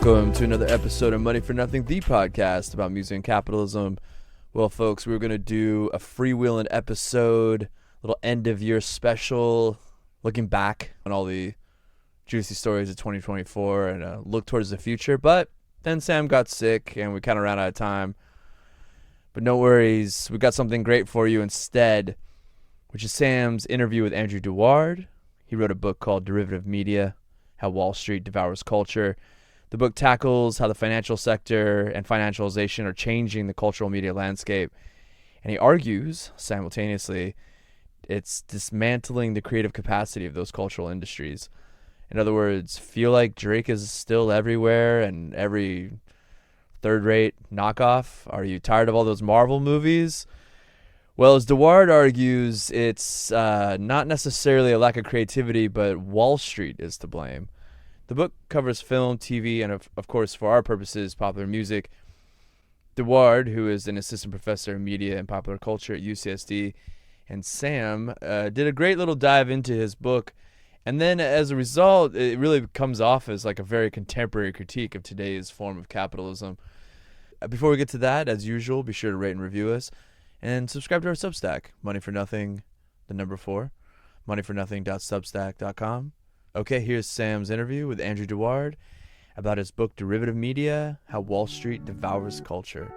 Welcome to another episode of Money for Nothing, the podcast about music and capitalism. Well, folks, we're going to do a freewheeling episode, little end-of-year special, looking back on all the juicy stories of 2024 and look towards the future. But then Sam got sick and we kind of ran out of time. But no worries, we got something great for you instead, which is Sam's interview with Andrew deWaard. He wrote a book called Derivative Media, How Wall Street Devours Culture. The book tackles how the financial sector and financialization are changing the cultural media landscape. And he argues, simultaneously, it's dismantling the creative capacity of those cultural industries. In other words, feel like Drake is still everywhere and every third-rate knockoff? Are you tired of all those Marvel movies? Well, as deWaard argues, it's not necessarily a lack of creativity, but Wall Street is to blame. The book covers film, TV, and of course, for our purposes, popular music. deWaard, who is an assistant professor in media and popular culture at UCSD, and Sam did a great little dive into his book. And then as a result, it really comes off as like a very contemporary critique of today's form of capitalism. Before we get to that, as usual, be sure to rate and review us and subscribe to our Substack, Money for Nothing, the number 4, moneyfornothing.substack.com. Okay, here's Sam's interview with Andrew deWaard about his book Derivative Media, How Wall Street Devours Culture.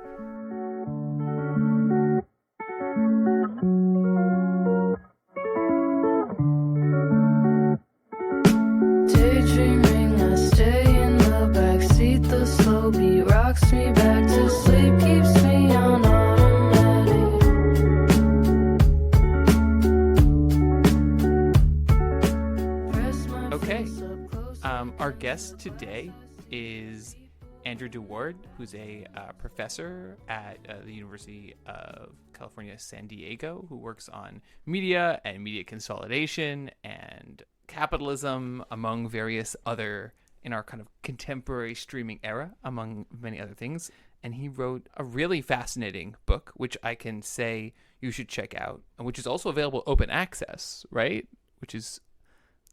Daydreaming, I stay in the backseat. The slow beat rocks me back to sleep, keeps me on automatic. Okay, our guest today is Andrew deWaard, who's a professor at the University of California, San Diego, who works on media and media consolidation and capitalism, among various other, in our kind of contemporary streaming era, among many other things. And he wrote a really fascinating book, which I can say you should check out, and which is also available open access, right? Which is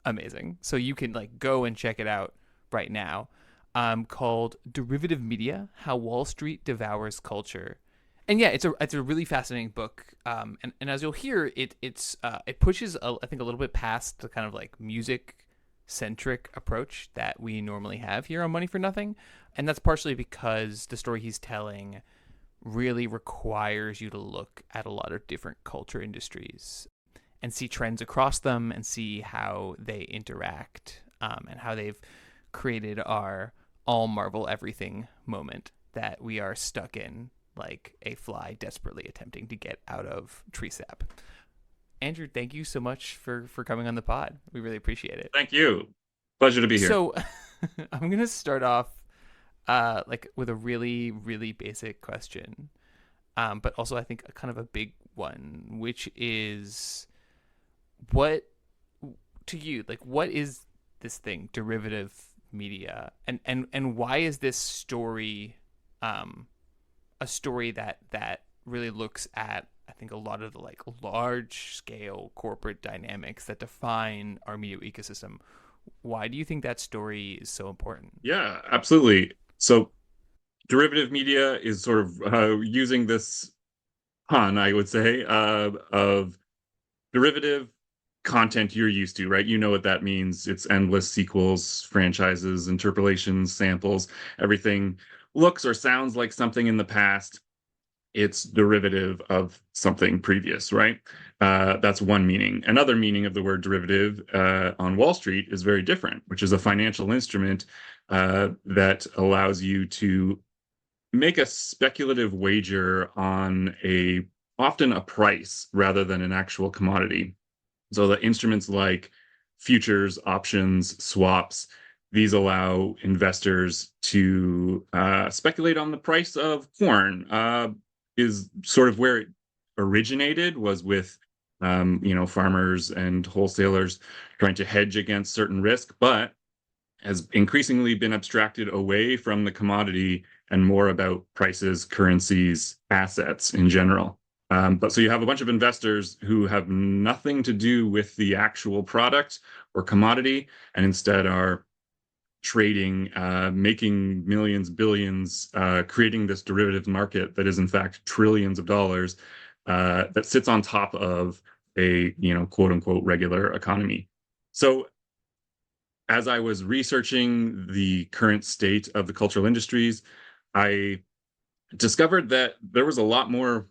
amazing. So you can like go and check it out right now. Called Derivative Media: How Wall Street Devours Culture. And yeah, it's a really fascinating book. And as you'll hear, it pushes I think a little bit past the kind of like music centric approach that we normally have here on Money for Nothing. And that's partially because the story he's telling really requires you to look at a lot of different culture industries and see trends across them and see how they interact, and how they've created our all Marvel everything moment that we are stuck in like a fly desperately attempting to get out of tree sap. Andrew, thank you so much for coming on the pod. We really appreciate it. Thank you. Pleasure to be here. So I'm going to start off like with a really, really basic question, but also I think a kind of a big one, which is what, to you, like what is this thing, derivative media, and why is this story a story that really looks at, I think, a lot of the like large scale corporate dynamics that define our media ecosystem? Why do you think that story is so important? Yeah, absolutely. So derivative media is sort of using this pun, I would say, of derivative content you're used to, right? You know what that means. It's endless sequels, franchises, interpolations, samples. Everything looks or sounds like something in the past. It's derivative of something previous, right? That's one meaning. Another meaning of the word derivative on Wall Street is very different, which is a financial instrument that allows you to make a speculative wager on often a price rather than an actual commodity. So the instruments like futures, options, swaps, these allow investors to speculate on the price of corn. Is sort of where it originated, was with farmers and wholesalers trying to hedge against certain risk, but has increasingly been abstracted away from the commodity and more about prices, currencies, assets in general. But so you have a bunch of investors who have nothing to do with the actual product or commodity, and instead are trading, making millions, billions, creating this derivative market that is in fact trillions of dollars, that sits on top of a, quote unquote regular economy. So as I was researching the current state of the cultural industries, I discovered that there was a lot more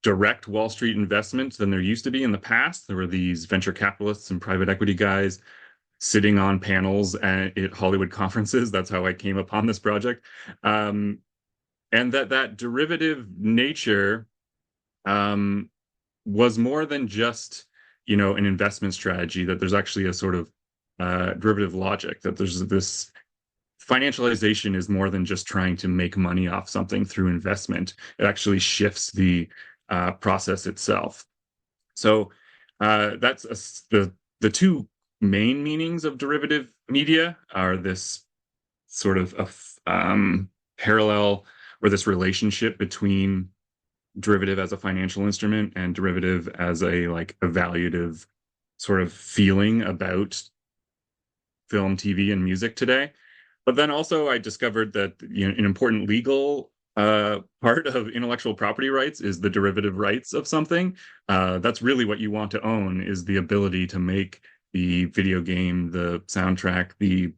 direct Wall Street investment than there used to be in the past. There were these venture capitalists and private equity guys sitting on panels at Hollywood conferences. That's how I came upon this project. And that derivative nature was more than just, an investment strategy, that there's actually a sort of derivative logic, that there's this financialization is more than just trying to make money off something through investment. It actually shifts the process itself. So that's the two main meanings of derivative media are this sort of parallel, or this relationship between derivative as a financial instrument and derivative as a evaluative sort of feeling about film, TV, and music today. But then also I discovered that an important legal part of intellectual property rights is the derivative rights of something. That's really what you want to own, is the ability to make the video game, the soundtrack, the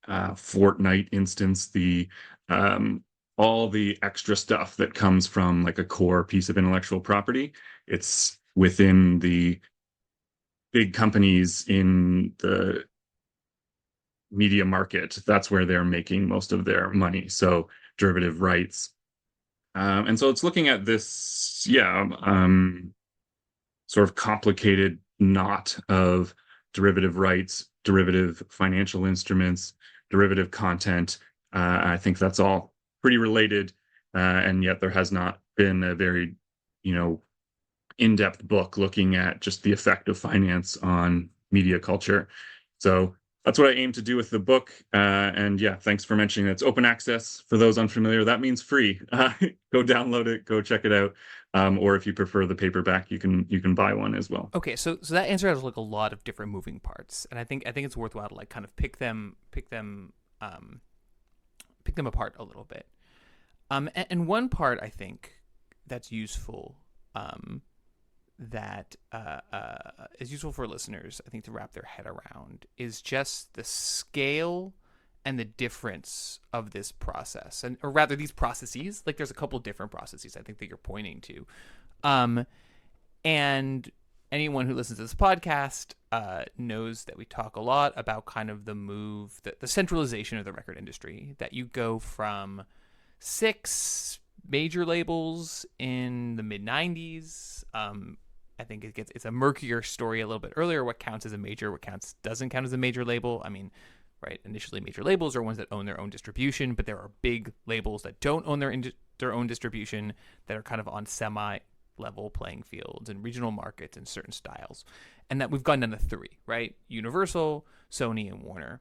Fortnite instance, the all the extra stuff that comes from like a core piece of intellectual property. It's within the big companies in the media market. That's where they're making most of their money. So derivative rights. And so it's looking at this, sort of complicated knot of derivative rights, derivative financial instruments, derivative content. I think that's all pretty related. And yet there has not been a very, in-depth book looking at just the effect of finance on media culture. So that's what I aim to do with the book. And yeah, thanks for mentioning that it's open access. For those unfamiliar, that means free. Go download it, go check it out. Or if you prefer the paperback, you can buy one as well. Okay, so that answer has like a lot of different moving parts, and I think it's worthwhile to like kind of pick them apart a little bit. And one part I think that's useful, that is useful for listeners, I think, to wrap their head around, is just the scale and the difference of this process, or rather these processes. Like, there's a couple different processes I think that you're pointing to, and anyone who listens to this podcast knows that we talk a lot about kind of the move, the centralization of the record industry, that you go from 6 major labels in the mid 90s. I think it's a murkier story a little bit earlier. What counts as a major, what doesn't count as a major label. I mean, right, initially major labels are ones that own their own distribution, but there are big labels that don't own their own distribution, that are kind of on semi-level playing fields and regional markets and certain styles. And that we've gone down to 3, right? Universal, Sony, and Warner.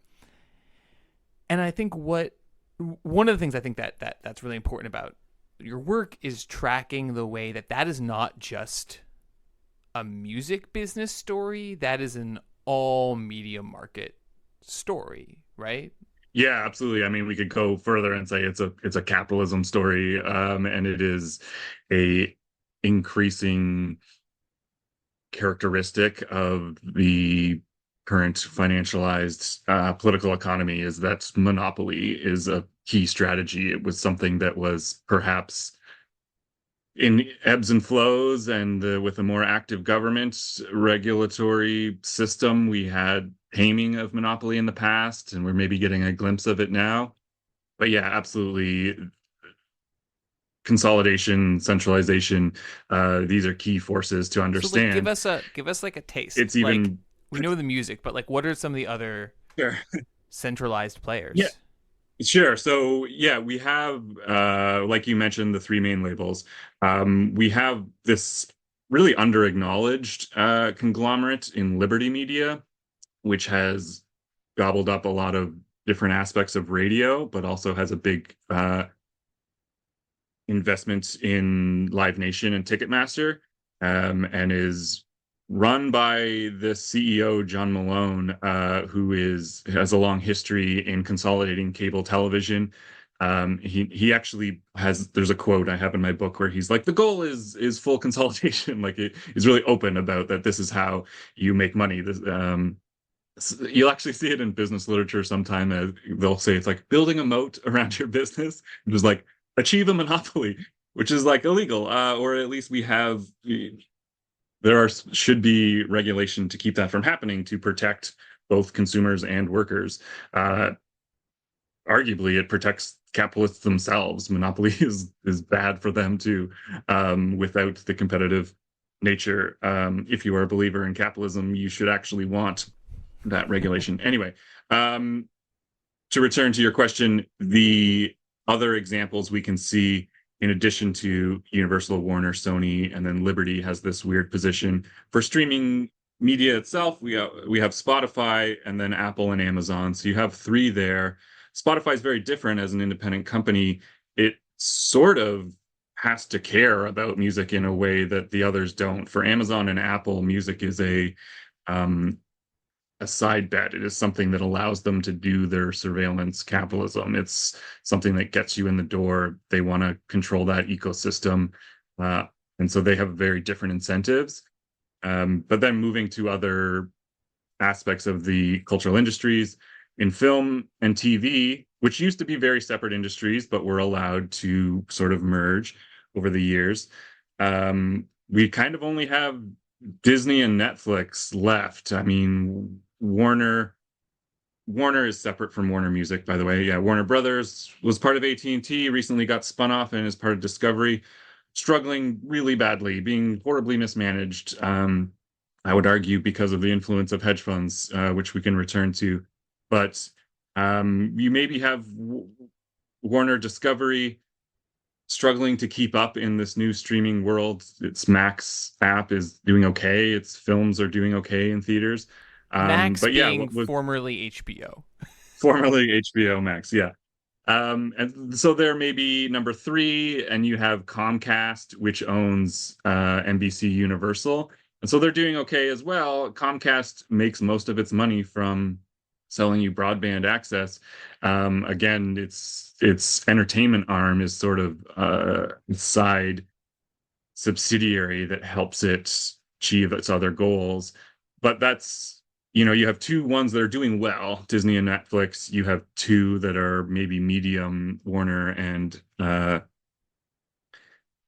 And I think one of the things I think that's really important about your work is tracking the way that is not just a music business story, that is an all media market story, right? Yeah, absolutely. I mean, we could go further and say it's a capitalism story, and it is a increasing characteristic of the current financialized political economy, is that monopoly is a key strategy. It was something that was perhaps in ebbs and flows, and with a more active government regulatory system, we had taming of monopoly in the past, and we're maybe getting a glimpse of it now. But yeah, absolutely, consolidation, centralization, these are key forces to understand. So like, give us like a taste. It's even, like, we know the music, but like, what are some of the other centralized players? Yeah. Sure. So yeah, we have, like you mentioned, the 3 main labels. We have this really under-acknowledged conglomerate in Liberty Media, which has gobbled up a lot of different aspects of radio, but also has a big investment in Live Nation and Ticketmaster, and is run by the CEO, John Malone, who has a long history in consolidating cable television. He actually there's a quote I have in my book where he's like, the goal is full consolidation. Like he's really open about that. This is how you make money. You'll actually see it in business literature sometime. They'll say it's like building a moat around your business. It was like achieve a monopoly, which is like illegal, or at least should be regulation to keep that from happening, to protect both consumers and workers. Arguably, it protects capitalists themselves. Monopoly is bad for them too, without the competitive nature. If you are a believer in capitalism, you should actually want that regulation. Anyway, to return to your question, the other examples we can see, in addition to Universal, Warner, Sony, and then Liberty has this weird position for streaming media itself. We have Spotify, and then Apple and Amazon. So you have three there. Spotify is very different as an independent company. It sort of has to care about music in a way that the others don't. For Amazon and Apple, music is a side bet. It is something that allows them to do their surveillance capitalism. It's something that gets you in the door. They want to control that ecosystem. And so they have very different incentives. But then moving to other aspects of the cultural industries, in film and TV, which used to be very separate industries, but were allowed to sort of merge over the years, we kind of only have Disney and Netflix left. I mean, Warner is separate from Warner Music, by the way. Yeah, Warner Brothers was part of AT&T, recently got spun off and is part of Discovery, struggling really badly, being horribly mismanaged. I would argue because of the influence of hedge funds, which we can return to. But you maybe have Warner Discovery struggling to keep up in this new streaming world. Its Max app is doing okay. Its films are doing okay in theaters. Max but yeah, being formerly HBO. Formerly HBO Max, yeah. And so there may be number three, and you have Comcast, which owns NBC Universal. And so they're doing okay as well. Comcast makes most of its money from selling you broadband access. Again, its entertainment arm is sort of a side subsidiary that helps it achieve its other goals. But that's, you have two ones that are doing well, Disney and Netflix. You have two that are maybe medium, Warner and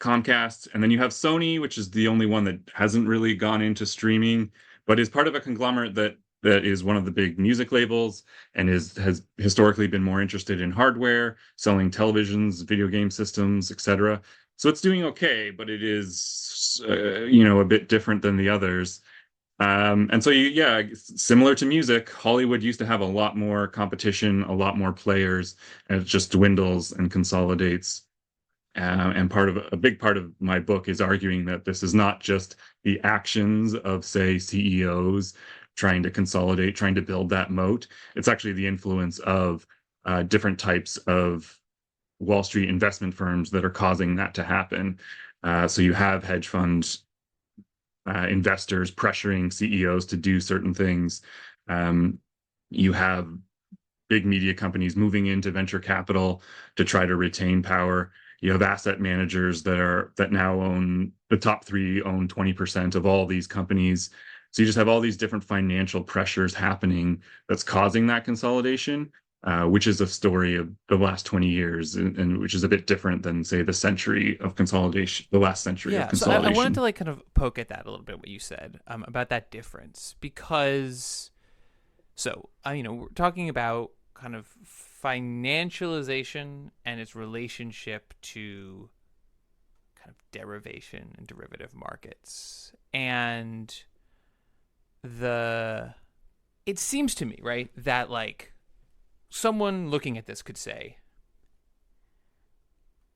Comcast. And then you have Sony, which is the only one that hasn't really gone into streaming, but is part of a conglomerate that is one of the big music labels and has historically been more interested in hardware, selling televisions, video game systems, etc. So it's doing okay, but it is, a bit different than the others. And so, similar to music, Hollywood used to have a lot more competition, a lot more players, and it just dwindles and consolidates. And a big part of my book is arguing that this is not just the actions of, say, CEOs trying to consolidate, trying to build that moat. It's actually the influence of different types of Wall Street investment firms that are causing that to happen. So you have hedge fund investors pressuring CEOs to do certain things. You have big media companies moving into venture capital to try to retain power. You have asset managers that now own, the top three own 20% of all these companies. So you just have all these different financial pressures happening that's causing that consolidation, which is a story of the last 20 years, and which is a bit different than, say, the century of consolidation, the last century of consolidation. So I wanted to kind of poke at that a little bit, what you said about that difference, because, we're talking about kind of financialization and its relationship to kind of derivation and derivative markets. And it seems to me, right, that like someone looking at this could say,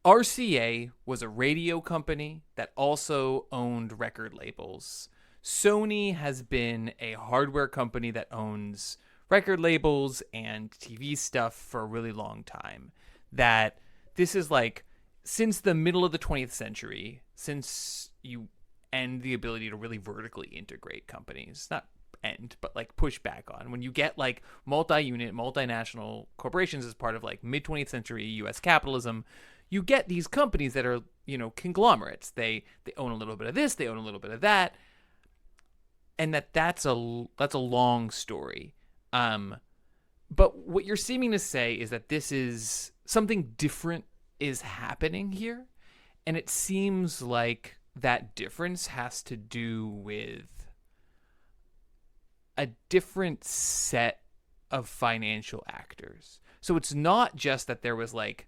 RCA was a radio company that also owned record labels. Sony has been a hardware company that owns record labels and TV stuff for a really long time. That this is like, since the middle of the 20th century, since you and the ability to really vertically integrate companies. Not end, but like push back on. When you get like multi-unit, multinational corporations as part of like mid-20th century US capitalism, you get these companies that are, conglomerates. They own a little bit of this, they own a little bit of that. And that's a long story. But what you're seeming to say is that this is something different is happening here. And it seems like that difference has to do with a different set of financial actors. So it's not just that there was like,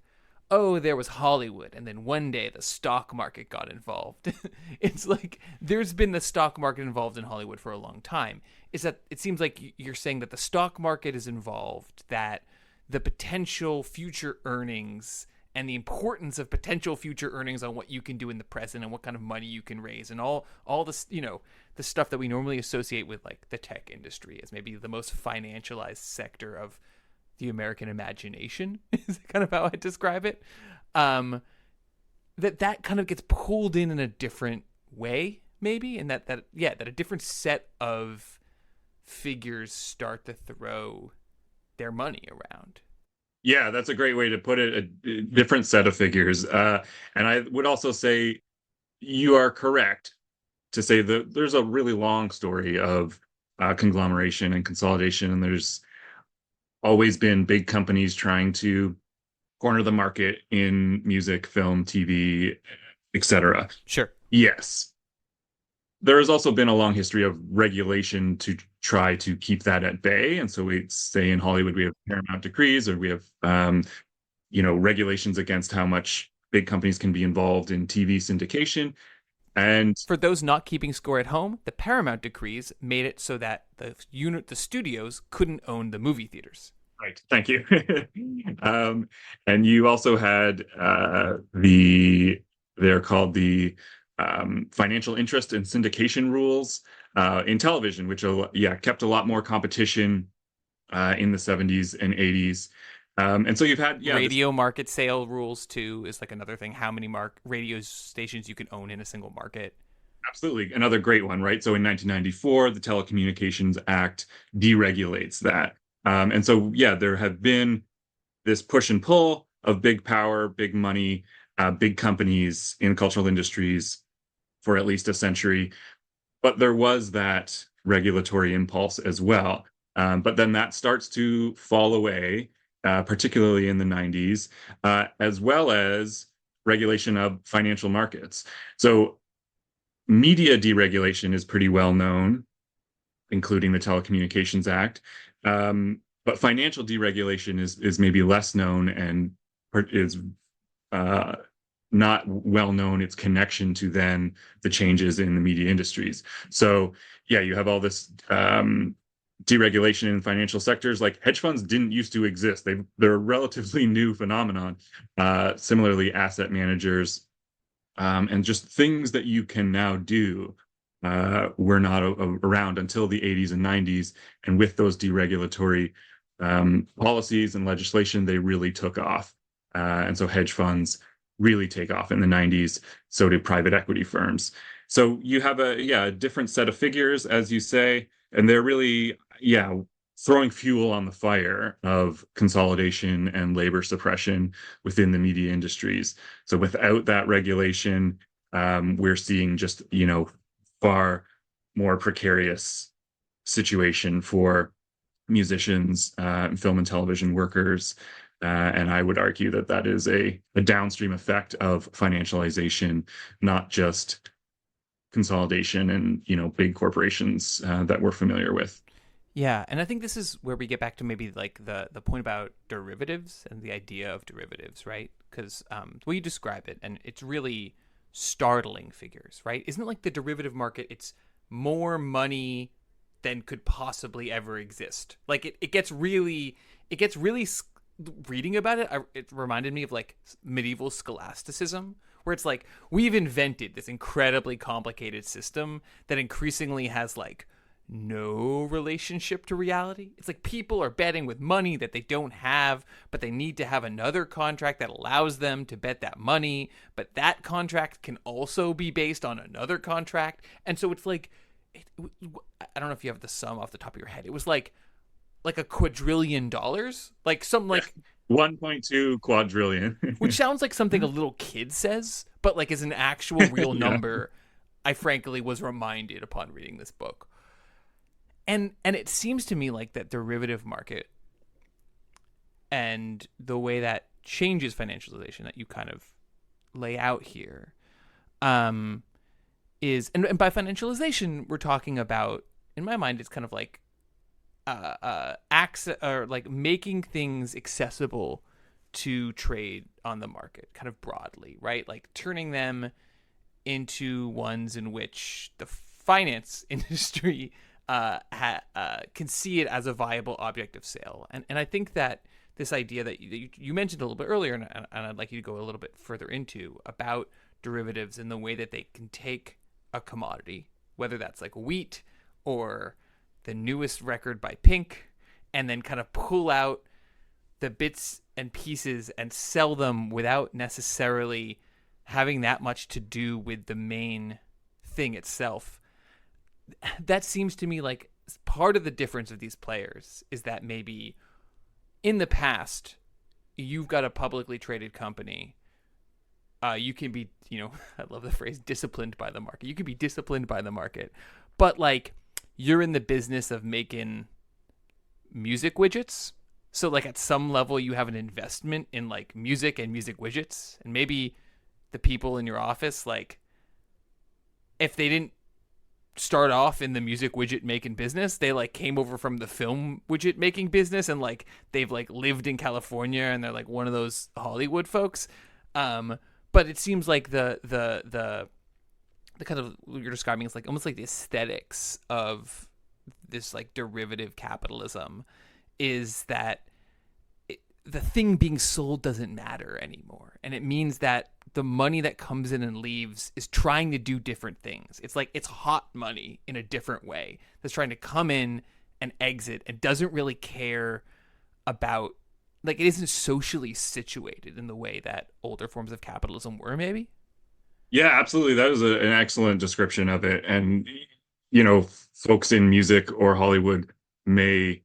oh, there was Hollywood, and then one day the stock market got involved. It's like there's been the stock market involved in Hollywood for a long time. Is that it seems like you're saying that the stock market is involved, that the potential future earnings and the importance of potential future earnings on what you can do in the present and what kind of money you can raise and all this, the stuff that we normally associate with like the tech industry as maybe the most financialized sector of the American imagination is kind of how I describe it. That kind of gets pulled in a different way, maybe, and that a different set of figures start to throw their money around. Yeah, that's a great way to put it. A different set of figures. And I would also say you are correct to say that there's a really long story of conglomeration and consolidation, and there's always been big companies trying to corner the market in music, film, TV, etc. Sure. Yes. There has also been a long history of regulation to try to keep that at bay. And so we say in Hollywood, we have Paramount decrees, or we have, regulations against how much big companies can be involved in TV syndication. And for those not keeping score at home, the Paramount decrees made it so that the studios couldn't own the movie theaters. Right. Thank you. And you also had they're called the financial interest and syndication rules in television, which kept a lot more competition in the 70s and 80s. And so you've had radio market sale rules too is like another thing. How many radio stations you can own in a single market? Absolutely, another great one, right? So in 1994, the Telecommunications Act deregulates that, and so there have been this push and pull of big power, big money, big companies in cultural industries for at least a century. But there was that regulatory impulse as well. But then that starts to fall away. Particularly in the 90s, as well as regulation of financial markets. So media deregulation is pretty well known, including the Telecommunications Act. But financial deregulation is maybe less known and is not well known, its connection to then the changes in the media industries. So you have all this deregulation in financial sectors. Like hedge funds didn't used to exist. They're a relatively new phenomenon. Similarly, asset managers and just things that you can now do were not around until the 80s and 90s. And with those deregulatory policies and legislation, they really took off. And so hedge funds really take off in the 90s. So do private equity firms. So you have a different set of figures, as you say, and they're really throwing fuel on the fire of consolidation and labor suppression within the media industries. So without that regulation, we're seeing just far more precarious situation for musicians, film and television workers. And I would argue that is a downstream effect of financialization, not just consolidation and big corporations that we're familiar with. Yeah, and I think this is where we get back to maybe like the point about derivatives and the idea of derivatives, right? Because the way you describe it, and it's really startling figures, right? Isn't it like the derivative market? It's more money than could possibly ever exist. Like it gets really reading about it. It reminded me of like medieval scholasticism, where it's like we've invented this incredibly complicated system that increasingly has like no relationship to reality. It's like people are betting with money that they don't have, but they need to have another contract that allows them to bet that money, but that contract can also be based on another contract. And so it's like, I don't know if you have the sum off the top of your head. It was like a quadrillion dollars, like something like 1.2 quadrillion. which sounds like something a little kid says, but like is an actual real Yeah. number. I frankly was reminded upon reading this book. And it seems to me like that derivative market and the way that changes financialization that you kind of lay out here is, and by financialization we're talking about, in my mind, it's kind of like access, or like making things accessible to trade on the market, kind of broadly, right? Like turning them into ones in which the finance industry can see it as a viable object of sale. And I think that this idea that you mentioned a little bit earlier, and I'd like you to go a little bit further into, about derivatives and the way that they can take a commodity, whether that's like wheat or the newest record by Pink, and then kind of pull out the bits and pieces and sell them without necessarily having that much to do with the main thing itself. That seems to me like part of the difference of these players is that maybe in the past, you've got a publicly traded company. You can be, I love the phrase disciplined by the market. You can be disciplined by the market, but like you're in the business of making music widgets. So like at some level you have an investment in like music and music widgets, and maybe the people in your office, like if they didn't start off in the music widget making business, they like came over from the film widget making business, and like they've like lived in California and they're like one of those Hollywood folks. But it seems like the kind of what you're describing is like almost like the aesthetics of this like derivative capitalism is that the thing being sold doesn't matter anymore. And it means that the money that comes in and leaves is trying to do different things. It's like it's hot money in a different way that's trying to come in and exit and doesn't really care about, like, it isn't socially situated in the way that older forms of capitalism were, maybe. Yeah, absolutely. That was an excellent description of it. And, folks in music or Hollywood may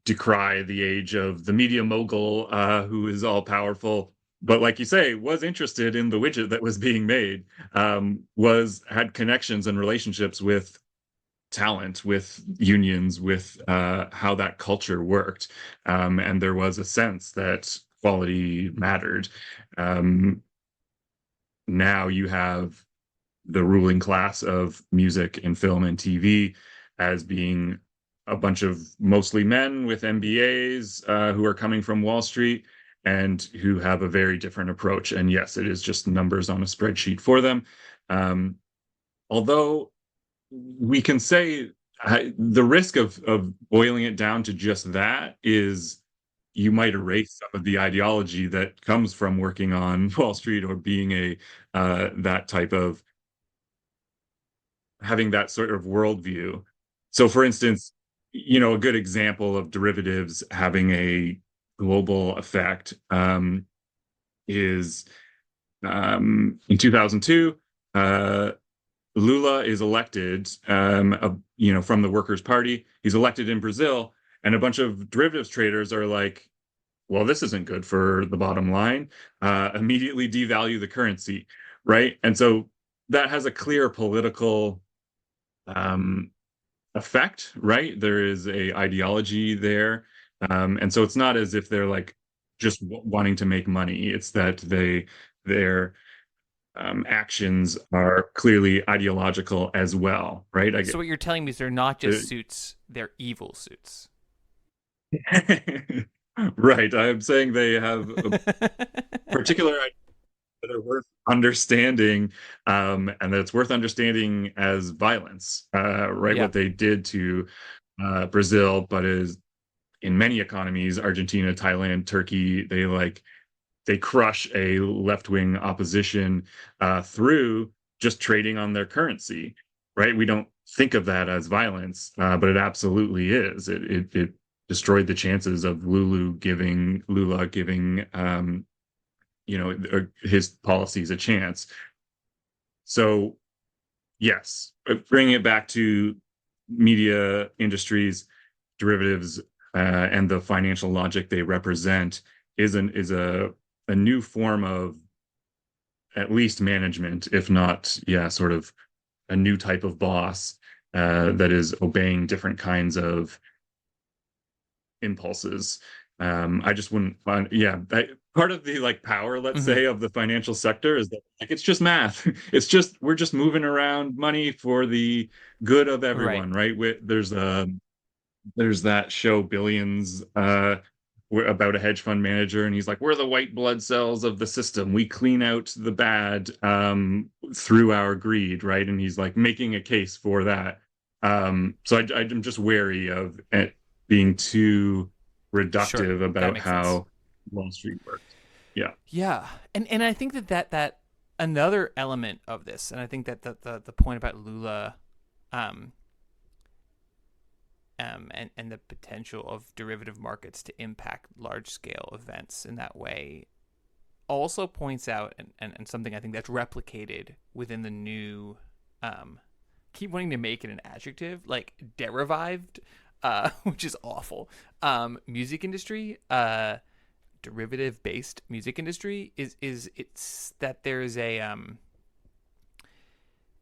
decry the age of the media mogul who is all powerful, but like you say, was interested in the widget that was being made, had connections and relationships with talent, with unions, with how that culture worked. And there was a sense that quality mattered. Now you have the ruling class of music and film and TV as being a bunch of mostly men with MBAs who are coming from Wall Street and who have a very different approach. And yes, it is just numbers on a spreadsheet for them. Although we can say the risk of boiling it down to just that is you might erase some of the ideology that comes from working on Wall Street or being that type of having that sort of worldview. So for instance, a good example of derivatives having a global effect is in 2002, Lula is elected, from the Workers' Party. He's elected in Brazil, and a bunch of derivatives traders are like, well, this isn't good for the bottom line. Immediately devalue the currency, right? And so that has a clear political effect, right? There is a ideology there. And so it's not as if they're like just wanting to make money. It's that their actions are clearly ideological as well, right? So what you're telling me is they're not just suits, they're evil suits. Right. I'm saying they have a particular ideas that are worth understanding, and that it's worth understanding as violence, right? Yeah. What they did to Brazil, but is in many economies, Argentina, Thailand, Turkey, they crush a left-wing opposition through just trading on their currency. right? We don't think of that as violence, but it absolutely is. It destroyed the chances of Lula giving his policies a chance. So yes, bringing it back to media industries, derivatives, and the financial logic they represent is a new form of at least management, if not, yeah, sort of a new type of boss that is obeying different kinds of impulses. I just wouldn't find, part of the like power, let's say, of the financial sector is that like it's just math. It's just we're just moving around money for the good of everyone, right? There's that show Billions about a hedge fund manager, and he's like, we're the white blood cells of the system. We clean out the bad through our greed, right? And he's like making a case for that. So I'm just wary of it being too reductive about how sense. Wall Street works. Yeah, and I think that another element of this, and I think that the point about Lula, and the potential of derivative markets to impact large scale events in that way also points out, and something I think that's replicated within the new, keep wanting to make it an adjective, like derived, which is awful, music industry, derivative based music industry is it's that there's a,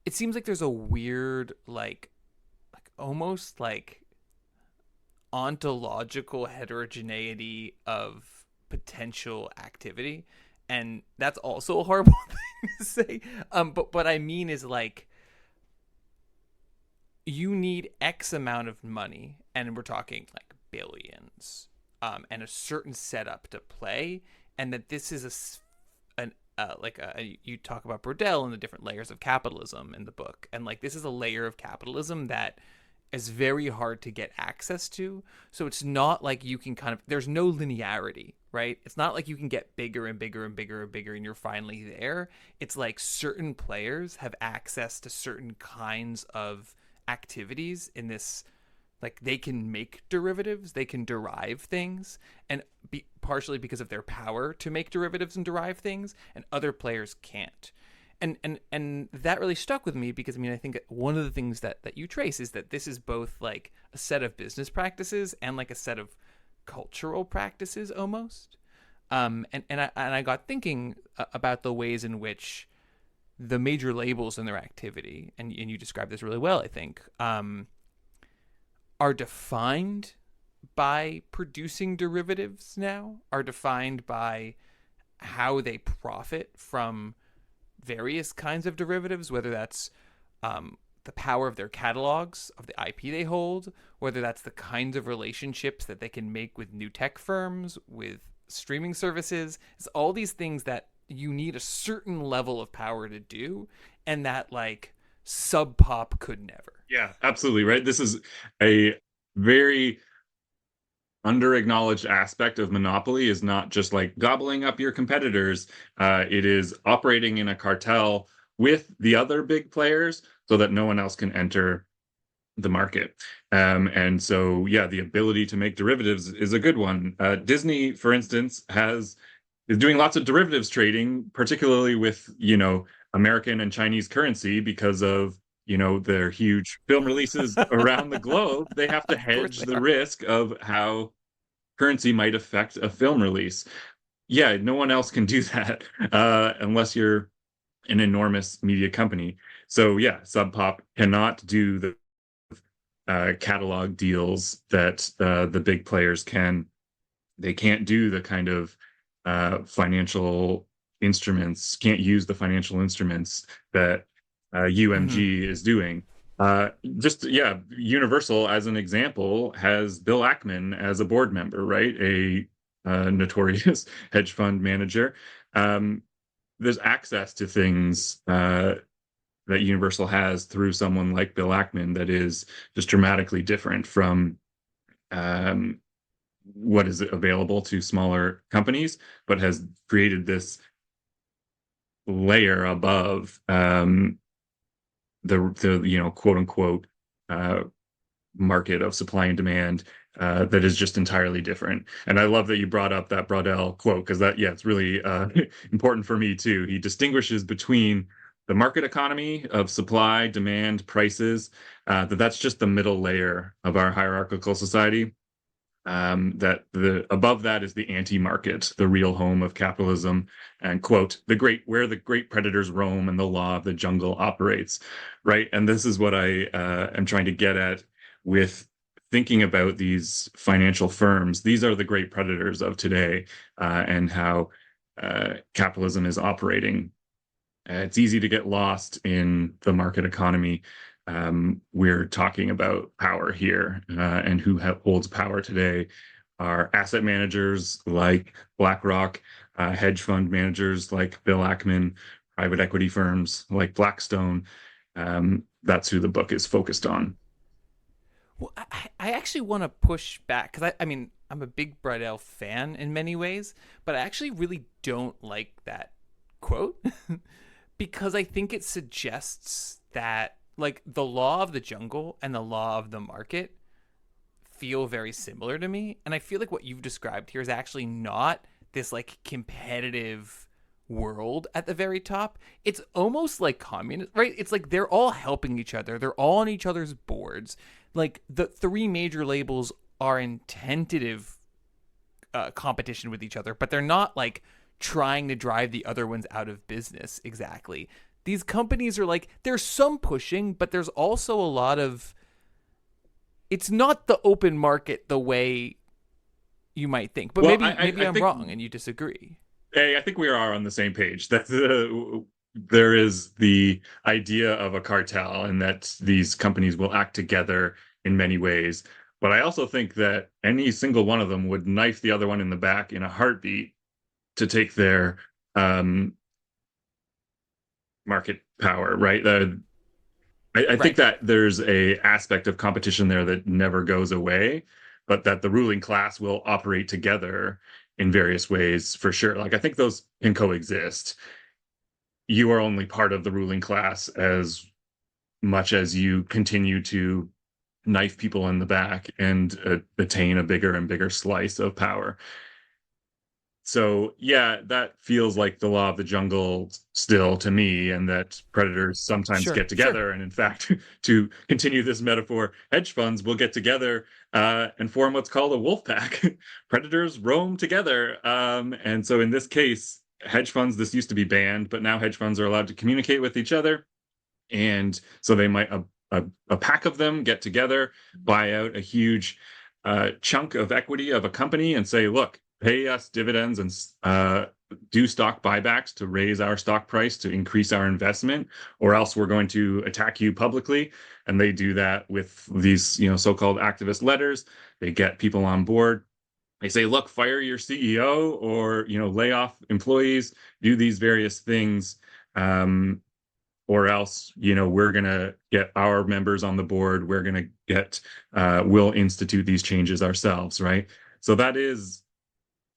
it seems like there's a weird, like almost like ontological heterogeneity of potential activity, and that's also a horrible thing to say, but what I mean is like you need X amount of money, and we're talking like billions, and a certain setup to play, and that this is you talk about Brodell and the different layers of capitalism in the book, and like this is a layer of capitalism that is very hard to get access to. So it's not like you can there's no linearity, right? It's not like you can get bigger and bigger and bigger and bigger and you're finally there. It's like certain players have access to certain kinds of activities in this, like they can make derivatives, they can derive things, and partially because of their power to make derivatives and derive things, and other players can't. And that really stuck with me because I mean I think one of the things that you trace is that this is both like a set of business practices and like a set of cultural practices almost. I got thinking about the ways in which the major labels in their activity, and you described this really well, I think, are defined by producing derivatives now, are defined by how they profit from various kinds of derivatives, whether that's the power of their catalogs, of the IP they hold, whether that's the kinds of relationships that they can make with new tech firms, with streaming services. It's all these things that you need a certain level of power to do, and that like Sub Pop could never. Yeah, absolutely, right? This is a very under-acknowledged aspect of monopoly, is not just like gobbling up your competitors. It is operating in a cartel with the other big players so that no one else can enter the market. And so, yeah, the ability to make derivatives is a good one. Disney, for instance, is doing lots of derivatives trading, particularly with, American and Chinese currency because of, their huge film releases around the globe. They have to hedge the risk of how currency might affect a film release. Yeah, no one else can do that unless you're an enormous media company. So yeah, Sub Pop cannot do the catalog deals that the big players can. They can't do the kind of financial instruments, can't use the financial instruments that UMG is doing. Universal, as an example, has Bill Ackman as a board member, right? A notorious hedge fund manager. There's access to things that Universal has through someone like Bill Ackman that is just dramatically different from what is available to smaller companies, but has created this layer above the quote unquote market of supply and demand that is just entirely different. And I love that you brought up that Braudel quote, because it's really important for me too. He distinguishes between the market economy of supply, demand, prices, that's just the middle layer of our hierarchical society. That the above that is the anti-market, the real home of capitalism, and quote, where the great predators roam and the law of the jungle operates, right? And this is what I am trying to get at with thinking about these financial firms. These are the great predators of today, and how capitalism is operating. It's easy to get lost in the market economy. We're talking about power here, and who holds power today are asset managers like BlackRock, hedge fund managers like Bill Ackman, private equity firms like Blackstone. That's who the book is focused on. Well, I actually want to push back because I mean, I'm a big Braudel fan in many ways, but I actually really don't like that quote because I think it suggests that like the law of the jungle and the law of the market feel very similar to me. And I feel like what you've described here is actually not this like competitive world at the very top. It's almost like communist, right? It's like they're all helping each other. They're all on each other's boards. Like the three major labels are in tentative competition with each other, but they're not like trying to drive the other ones out of business exactly. These companies are like, there's some pushing, but there's also a lot of, it's not the open market the way you might think. But Well, maybe I I'm think, wrong and you disagree. hey, I think we are on the same page. That there is the idea of a cartel and that these companies will act together in many ways. But I also think that any single one of them would knife the other one in the back in a heartbeat to take their market power, right? I think Right. that there's a aspect of competition there that never goes away, but that the ruling class will operate together in various ways for sure. Like I think those can coexist. You are only part of the ruling class as much as you continue to knife people in the back and attain a bigger and bigger slice of power. So yeah, that feels like the law of the jungle still to me, and that predators sometimes Sure. get Sure. together. And in fact, to continue this metaphor, hedge funds will get together and form what's called a wolf pack. Predators roam together. And so in this case, hedge funds, this used to be banned, but now hedge funds are allowed to communicate with each other. And so they might, a pack of them get together, buy out a huge chunk of equity of a company and say, look, pay us dividends and do stock buybacks to raise our stock price to increase our investment, or else we're going to attack you publicly. And they do that with these, so-called activist letters. They get people on board. They say, look, fire your CEO or, lay off employees, do these various things. Or else, we're going to get our members on the board. We're going to we'll institute these changes ourselves, right? So that is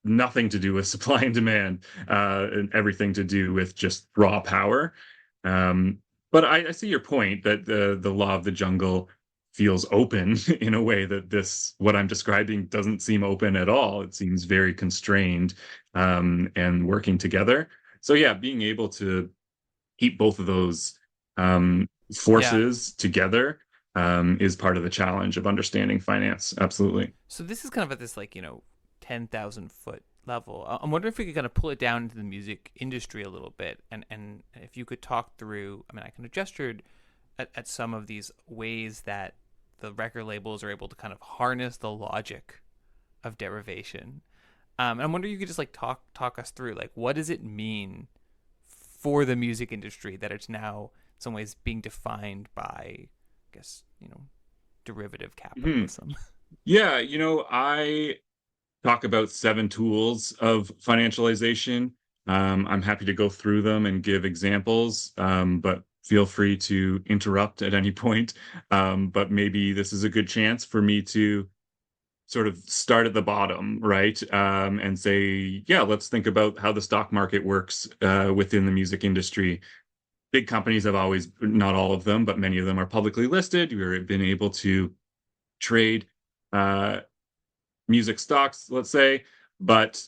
nothing to do with supply and demand, and everything to do with just raw power. But I see your point that the law of the jungle feels open in a way that what I'm describing doesn't seem open at all. It seems very constrained, and working together. So yeah, being able to keep both of those Yeah. forces together is part of the challenge of understanding finance. Absolutely. So this is kind of at this 10,000 foot level. I'm wondering if we could kind of pull it down into the music industry a little bit, and if you could talk through. I mean, I kind of gestured at some of these ways that the record labels are able to kind of harness the logic of derivation. And I'm wondering if you could just talk us through what does it mean for the music industry that it's now in some ways being defined by, I guess, derivative capitalism. Yeah, I talk about 7 tools of financialization. I'm happy to go through them and give examples, but feel free to interrupt at any point. But maybe this is a good chance for me to sort of start at the bottom, right? And say, yeah, let's think about how the stock market works within the music industry. big companies have always, not all of them, but many of them are publicly listed. We've been able to trade music stocks, let's say, but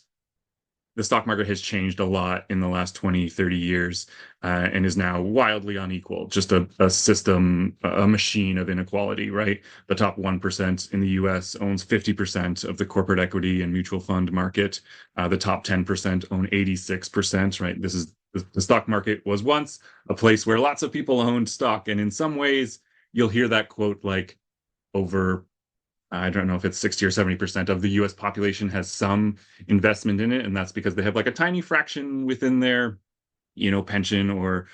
the stock market has changed a lot in the last 20, 30 years and is now wildly unequal, just a system, a machine of inequality, right? The top 1% in the US owns 50% of the corporate equity and mutual fund market. The top 10% own 86%, right? This is the stock market was once a place where lots of people owned stock. And in some ways, you'll hear that quote like over, I don't know if it's 60 or 70% of the US population has some investment in it. And that's because they have like a tiny fraction within their, pension or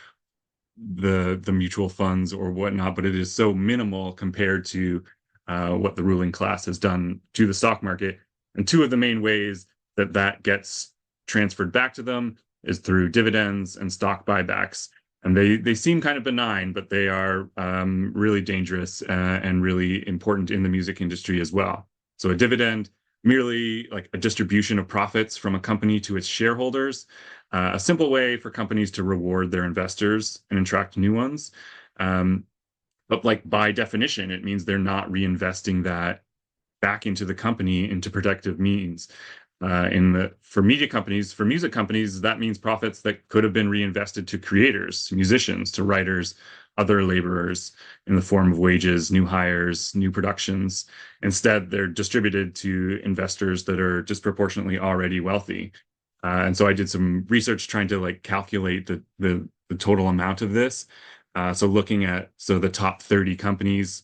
the mutual funds or whatnot, but it is so minimal compared to what the ruling class has done to the stock market. And two of the main ways that gets transferred back to them is through dividends and stock buybacks. And they seem kind of benign, but they are really dangerous and really important in the music industry as well. So a dividend, merely like a distribution of profits from a company to its shareholders, a simple way for companies to reward their investors and attract new ones. But like by definition, it means they're not reinvesting that back into the company into productive means. For music companies, that means profits that could have been reinvested to creators, musicians, to writers, other laborers in the form of wages, new hires, new productions. Instead, they're distributed to investors that are disproportionately already wealthy. And so I did some research trying to like calculate the total amount of this. So looking at the top 30 companies,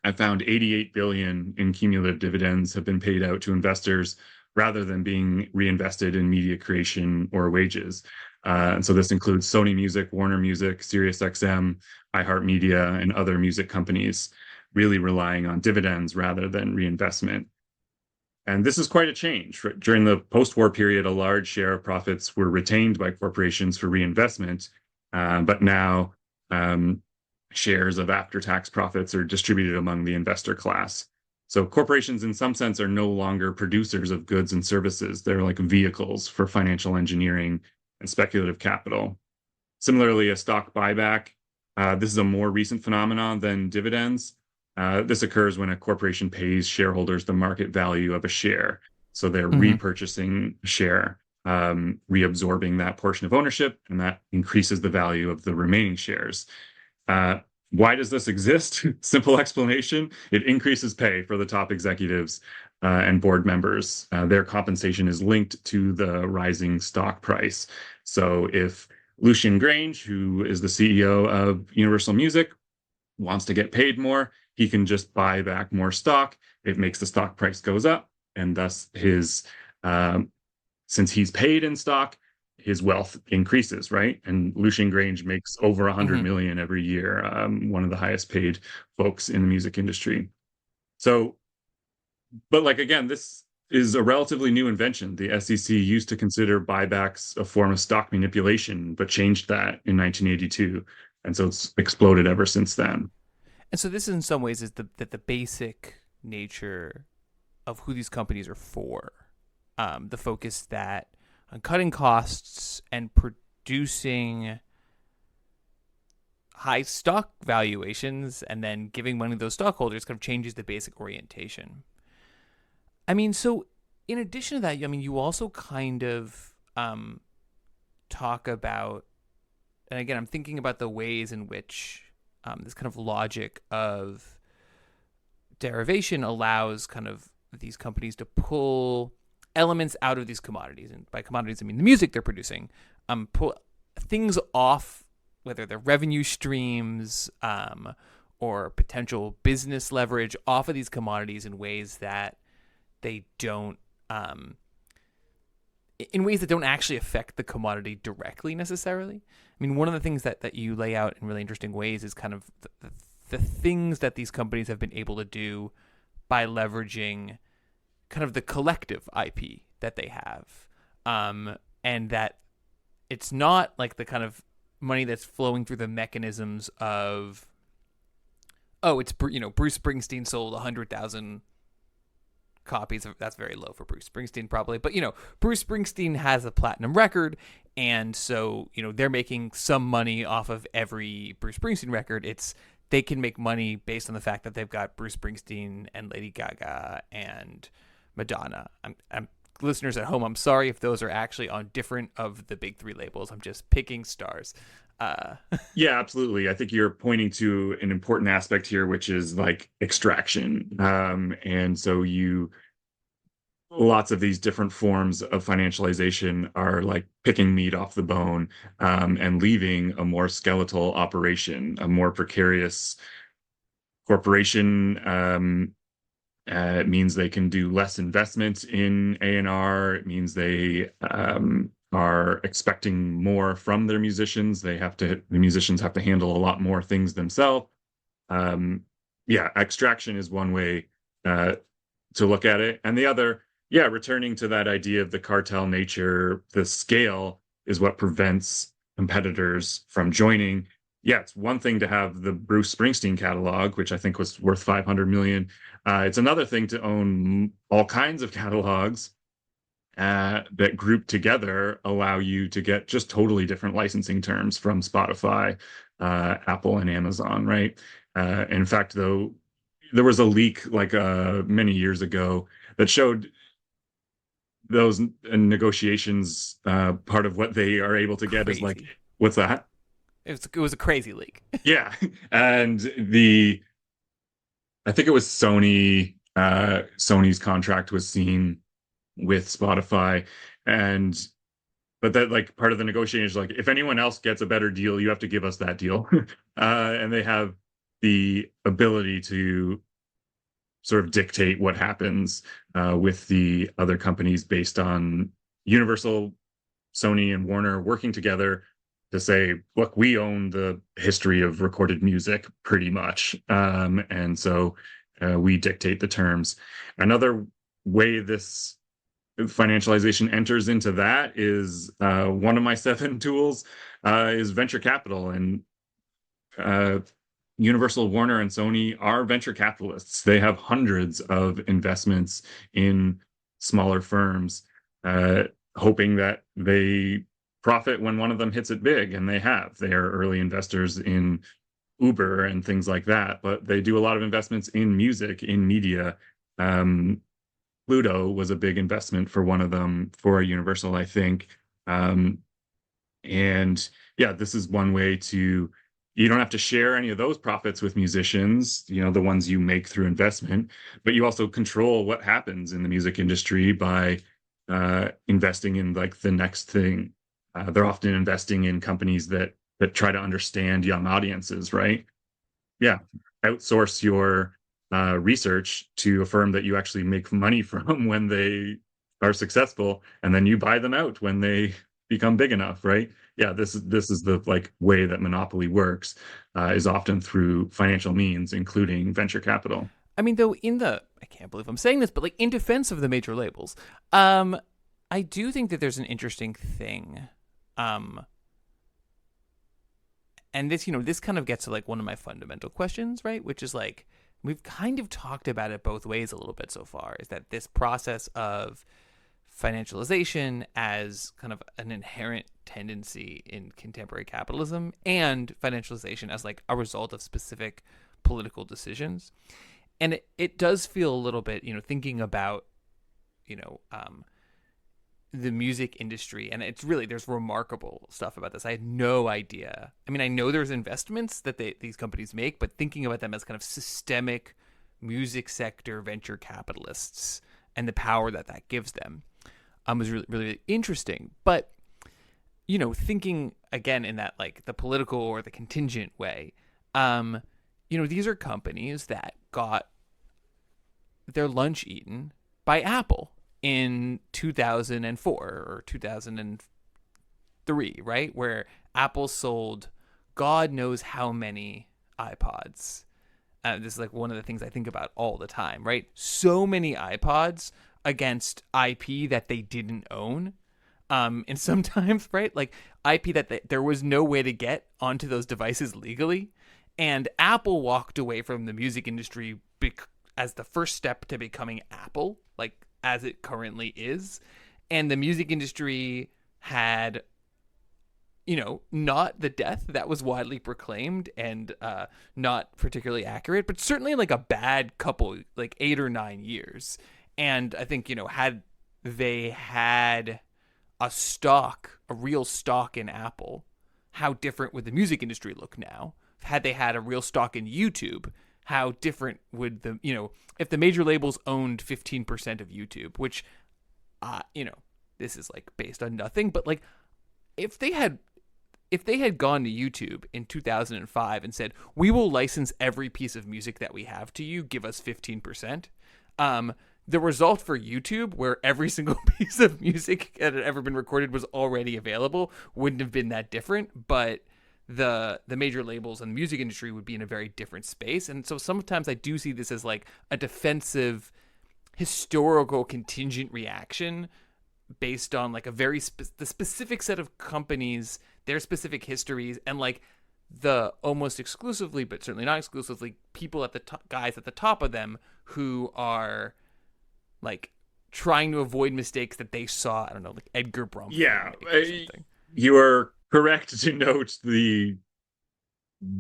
I found 88 billion in cumulative dividends have been paid out to investors rather than being reinvested in media creation or wages. And so this includes Sony Music, Warner Music, SiriusXM, iHeartMedia, and other music companies really relying on dividends rather than reinvestment. And this is quite a change. During the post-war period, a large share of profits were retained by corporations for reinvestment, but now shares of after-tax profits are distributed among the investor class. So corporations, in some sense, are no longer producers of goods and services. They're like vehicles for financial engineering and speculative capital. Similarly, a stock buyback, this is a more recent phenomenon than dividends. This occurs when a corporation pays shareholders the market value of a share. So they're repurchasing a share, reabsorbing that portion of ownership, and that increases the value of the remaining shares. Why does this exist? Simple explanation. It increases pay for the top executives and board members. Their compensation is linked to the rising stock price. So if Lucian Grange, who is the CEO of Universal Music, wants to get paid more, he can just buy back more stock. It makes the stock price goes up, and thus since he's paid in stock, his wealth increases, right? And Lucian Grange makes over 100 million every year, one of the highest paid folks in the music industry. So, but like, again, this is a relatively new invention. The SEC used to consider buybacks a form of stock manipulation, but changed that in 1982. And so it's exploded ever since then. And so this in some ways is the basic nature of who these companies are for. The focus that on cutting costs and producing high stock valuations and then giving money to those stockholders kind of changes the basic orientation. I mean, so in addition to that, I mean, you also kind of talk about, and again, I'm thinking about the ways in which this kind of logic of derivation allows kind of these companies to pull elements out of these commodities, and by commodities I mean the music they're producing, pull things off, whether they're revenue streams or potential business leverage off of these commodities in ways that they don't actually affect the commodity directly necessarily. I mean, one of the things that you lay out in really interesting ways is kind of the things that these companies have been able to do by leveraging kind of the collective IP that they have, and that it's not like the kind of money that's flowing through the mechanisms of, it's Bruce Springsteen sold 100,000 copies. That's very low for Bruce Springsteen, probably. But, Bruce Springsteen has a platinum record. And so, they're making some money off of every Bruce Springsteen record. They can make money based on the fact that they've got Bruce Springsteen and Lady Gaga and Madonna. I'm listeners at home, I'm sorry if those are actually on different of the big three labels. I'm just picking stars. Yeah, absolutely. I think you're pointing to an important aspect here, which is like extraction. And so lots of these different forms of financialization are like picking meat off the bone, and leaving a more skeletal operation, a more precarious corporation. It means they can do less investment in A&R. It means they are expecting more from their musicians. The musicians have to handle a lot more things themselves. Extraction is one way to look at it. And the other, returning to that idea of the cartel nature, the scale is what prevents competitors from joining. Yeah, it's one thing to have the Bruce Springsteen catalog, which I think was worth $500 million. It's another thing to own all kinds of catalogs that group together allow you to get just totally different licensing terms from Spotify, Apple, and Amazon, right? In fact, though, there was a leak like many years ago that showed those negotiations. Part of what they are able to get is like, what's that? It was a crazy leak. Yeah, and I think it was Sony. Sony's contract was seen with Spotify, but that like part of the negotiation is like, if anyone else gets a better deal, you have to give us that deal. And they have the ability to sort of dictate what happens with the other companies based on Universal, Sony, and Warner working together to say, look, we own the history of recorded music pretty much. And so we dictate the terms. Another way this financialization enters into that is one of my 7 tools is venture capital. And Universal, Warner, and Sony are venture capitalists. They have hundreds of investments in smaller firms, hoping that they profit when one of them hits it big, and they have. They are early investors in Uber and things like that, but they do a lot of investments in music, in media. Pluto was a big investment for one of them, for Universal, I think. And this is one way to, you don't have to share any of those profits with musicians, the ones you make through investment, but you also control what happens in the music industry by investing in like the next thing. They're often investing in companies that try to understand young audiences, right? Yeah, outsource your research to a firm that you actually make money from when they are successful, and then you buy them out when they become big enough, right? Yeah, this is the like way that monopoly works, is often through financial means, including venture capital. I mean, though, I can't believe I'm saying this, but like in defense of the major labels, I do think that there's an interesting thing. And this kind of gets to like one of my fundamental questions, right? Which is like, we've kind of talked about it both ways a little bit so far, is that this process of financialization as kind of an inherent tendency in contemporary capitalism, and financialization as like a result of specific political decisions. And it does feel a little bit, thinking about, the music industry, and it's really, there's remarkable stuff about this. I had no idea. I mean, I know there's investments that these companies make, but thinking about them as kind of systemic music sector venture capitalists and the power that gives them was really, really interesting. But, thinking again in that like the political or the contingent way, these are companies that got their lunch eaten by Apple in 2004 or 2003, right? Where Apple sold God knows how many iPods. This is like one of the things I think about all the time, right? So many iPods against IP that they didn't own. And sometimes, right, like IP that there was no way to get onto those devices legally. And Apple walked away from the music industry as the first step to becoming Apple, like as it currently is. And the music industry had, not the death that was widely proclaimed and not particularly accurate, but certainly like a bad couple, like 8 or 9 years. And I think, had they had a real stock in Apple, how different would the music industry look now? Had they had a real stock in YouTube, how different would if the major labels owned 15% of YouTube, which, this is like based on nothing, but like if they had gone to YouTube in 2005 and said, we will license every piece of music that we have to you, give us 15%, the result for YouTube, where every single piece of music that had ever been recorded was already available, wouldn't have been that different. But the major labels and the music industry would be in a very different space. And so sometimes I do see this as like a defensive, historical contingent reaction based on like a very the specific set of companies, their specific histories, and like the almost exclusively, but certainly not exclusively, people at the top, guys at the top of them who are like trying to avoid mistakes that they saw. I don't know, like Edgar Brumfield. Yeah, you are correct to note the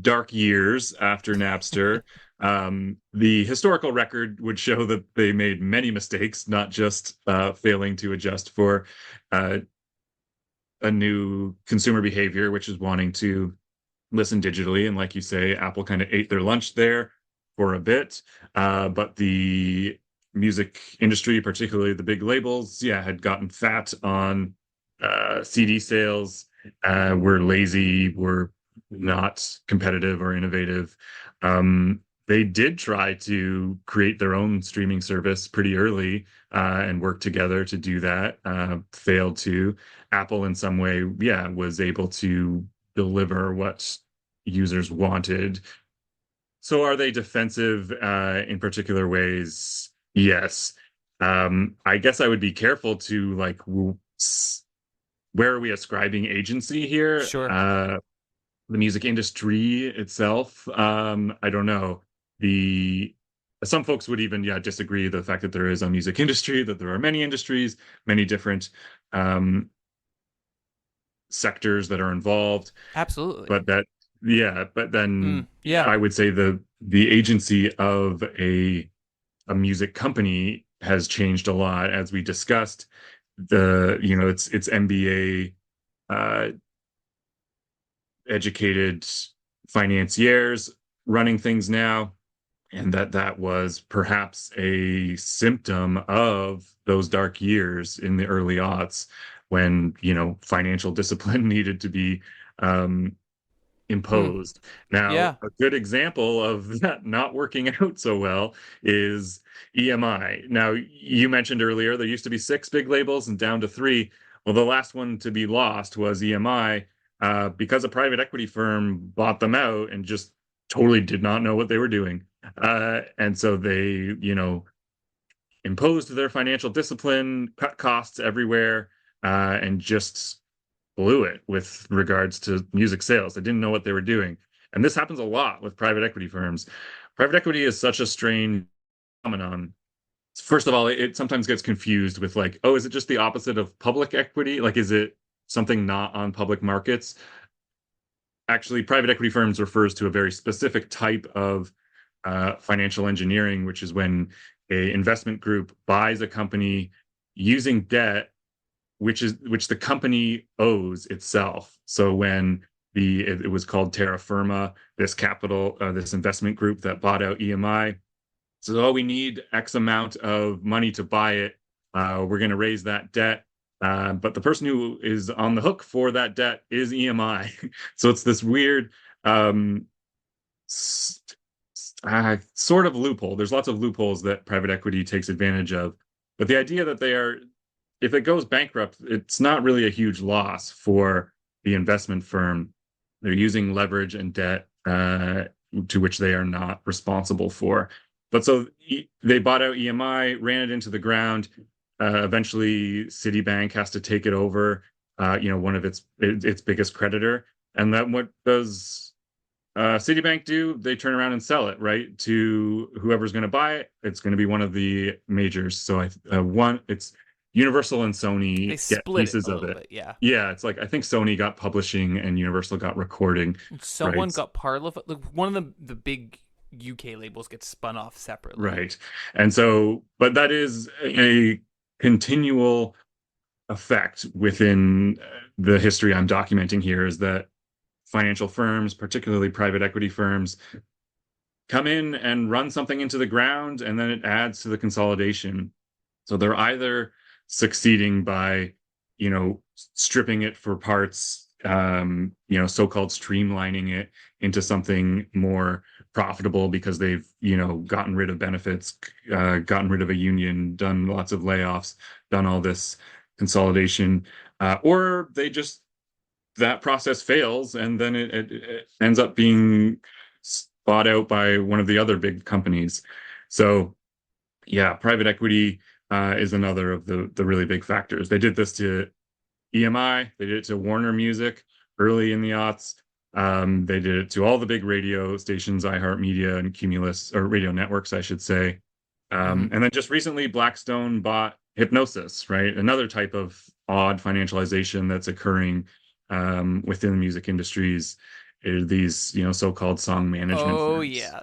dark years after Napster. The historical record would show that they made many mistakes, not just failing to adjust for a new consumer behavior, which is wanting to listen digitally. And like you say, Apple kind of ate their lunch there for a bit. But the music industry, particularly the big labels, had gotten fat on CD sales, were lazy, were not competitive or innovative. They did try to create their own streaming service pretty early and work together to do that. Failed to. Apple, in some way, was able to deliver what users wanted. So are they defensive in particular ways? Yes. I guess I would be careful to like, where are we ascribing agency here? Sure. The music industry itself, I don't know. Some folks would even disagree the fact that there is a music industry, that there are many industries, many different sectors that are involved. Absolutely. But then I would say the agency of a music company has changed a lot, as we discussed. It's MBA educated financiers running things now, and that was perhaps a symptom of those dark years in the early aughts when financial discipline needed to be imposed. Now, a good example of that not working out so well is EMI. Now, you mentioned earlier there used to be 6 big labels and down to 3. Well, the last one to be lost was EMI because a private equity firm bought them out and just totally did not know what they were doing. And so they, imposed their financial discipline, cut costs everywhere, and just blew it with regards to music sales. They didn't know what they were doing. And this happens a lot with private equity firms. Private equity is such a strange phenomenon. First of all, it sometimes gets confused with like, oh, is it just the opposite of public equity? Like, is it something not on public markets? Actually, private equity firms refers to a very specific type of financial engineering, which is when a investment group buys a company using debt which the company owes itself. So when it was called Terra Firma, this investment group that bought out EMI, so we need X amount of money to buy it. We're going to raise that debt. But the person who is on the hook for that debt is EMI. So it's this weird sort of loophole. There's lots of loopholes that private equity takes advantage of. But the idea that if it goes bankrupt, it's not really a huge loss for the investment firm. They're using leverage and debt to which they are not responsible for. But so they bought out EMI, ran it into the ground. Eventually, Citibank has to take it over, one of its biggest creditor. And then what does Citibank do, they turn around and sell it, right, to whoever's going to buy it. It's going to be one of the majors. So it's Universal and They Sony get split it pieces a of little it. bit, yeah. Yeah, it's like I think Sony got publishing and Universal got recording, Someone right? got Parlour. Like one of the big UK labels gets spun off separately. Right. And so, but that is a continual effect within the history I'm documenting here is that financial firms, particularly private equity firms, come in and run something into the ground, and then it adds to the consolidation. So they're either succeeding by, stripping it for parts, so-called streamlining it into something more profitable because they've, gotten rid of benefits, gotten rid of a union, done lots of layoffs, done all this consolidation, or they just that process fails and then it ends up being bought out by one of the other big companies. So yeah, private equity is another of the really big factors. They did this to EMI, they did it to Warner Music early in the aughts. They did it to all the big radio stations, iHeartMedia and Cumulus, or radio networks, I should say. And then just recently, Blackstone bought Hypnosis, right? Another type of odd financialization that's occurring within the music industries. Are these, so-called song management Oh, firms. yeah.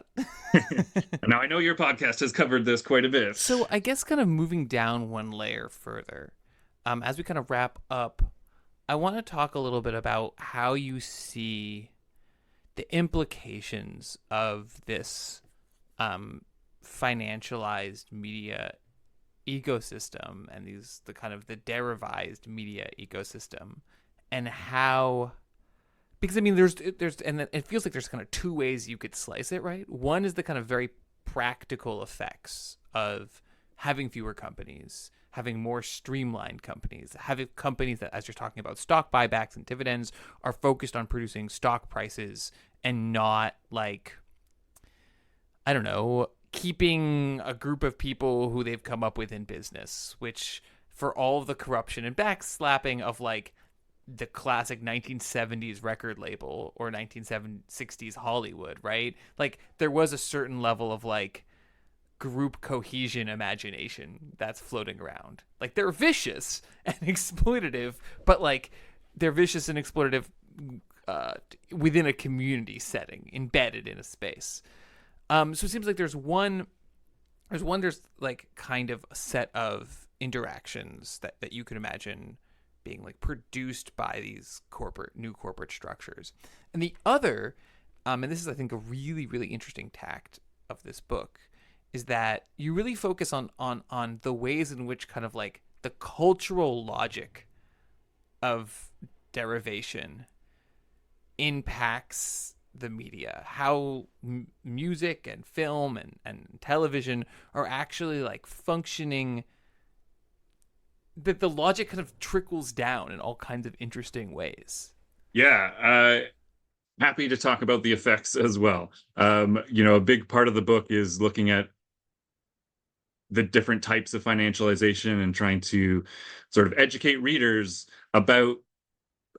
Now, I know your podcast has covered this quite a bit. So I guess kind of moving down one layer further, as we kind of wrap up, I want to talk a little bit about how you see the implications of this financialized media ecosystem and the kind of the derivized media ecosystem, and how, because I mean there's and it feels like there's kind of two ways you could slice it, right? One is the kind of very practical effects of having fewer companies, having more streamlined companies, having companies that, as you're talking about stock buybacks and dividends, are focused on producing stock prices and not like, I don't know, keeping a group of people who they've come up with in business, which for all of the corruption and backslapping of like the classic 1970s record label or 1960s Hollywood, right? Like there was a certain level of like group cohesion imagination that's floating around. Like they're vicious and exploitative, but like they're vicious and exploitative within a community setting, embedded in a space. So it seems like there's like kind of a set of interactions that you could imagine being like produced by these new corporate structures. And the other, and this is I think a really, really interesting tact of this book, is that you really focus on the ways in which kind of like the cultural logic of derivation impacts the media, how music and film and television are actually like functioning, that the logic kind of trickles down in all kinds of interesting ways. Yeah, happy to talk about the effects as well. A big part of the book is looking at the different types of financialization and trying to sort of educate readers about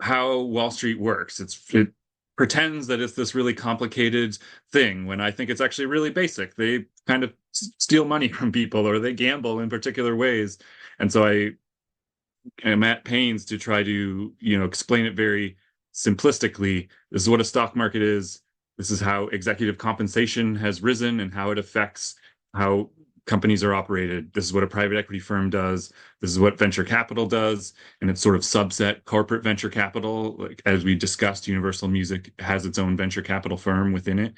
how Wall Street works. It pretends that it's this really complicated thing when I think it's actually really basic. They kind of steal money from people or they gamble in particular ways. And so I am at pains to try to, explain it very simplistically. This is what a stock market is. This is how executive compensation has risen and how it affects how companies are operated. This is what a private equity firm does. This is what venture capital does. And it's sort of subset corporate venture capital. Like as we discussed, Universal Music has its own venture capital firm within it.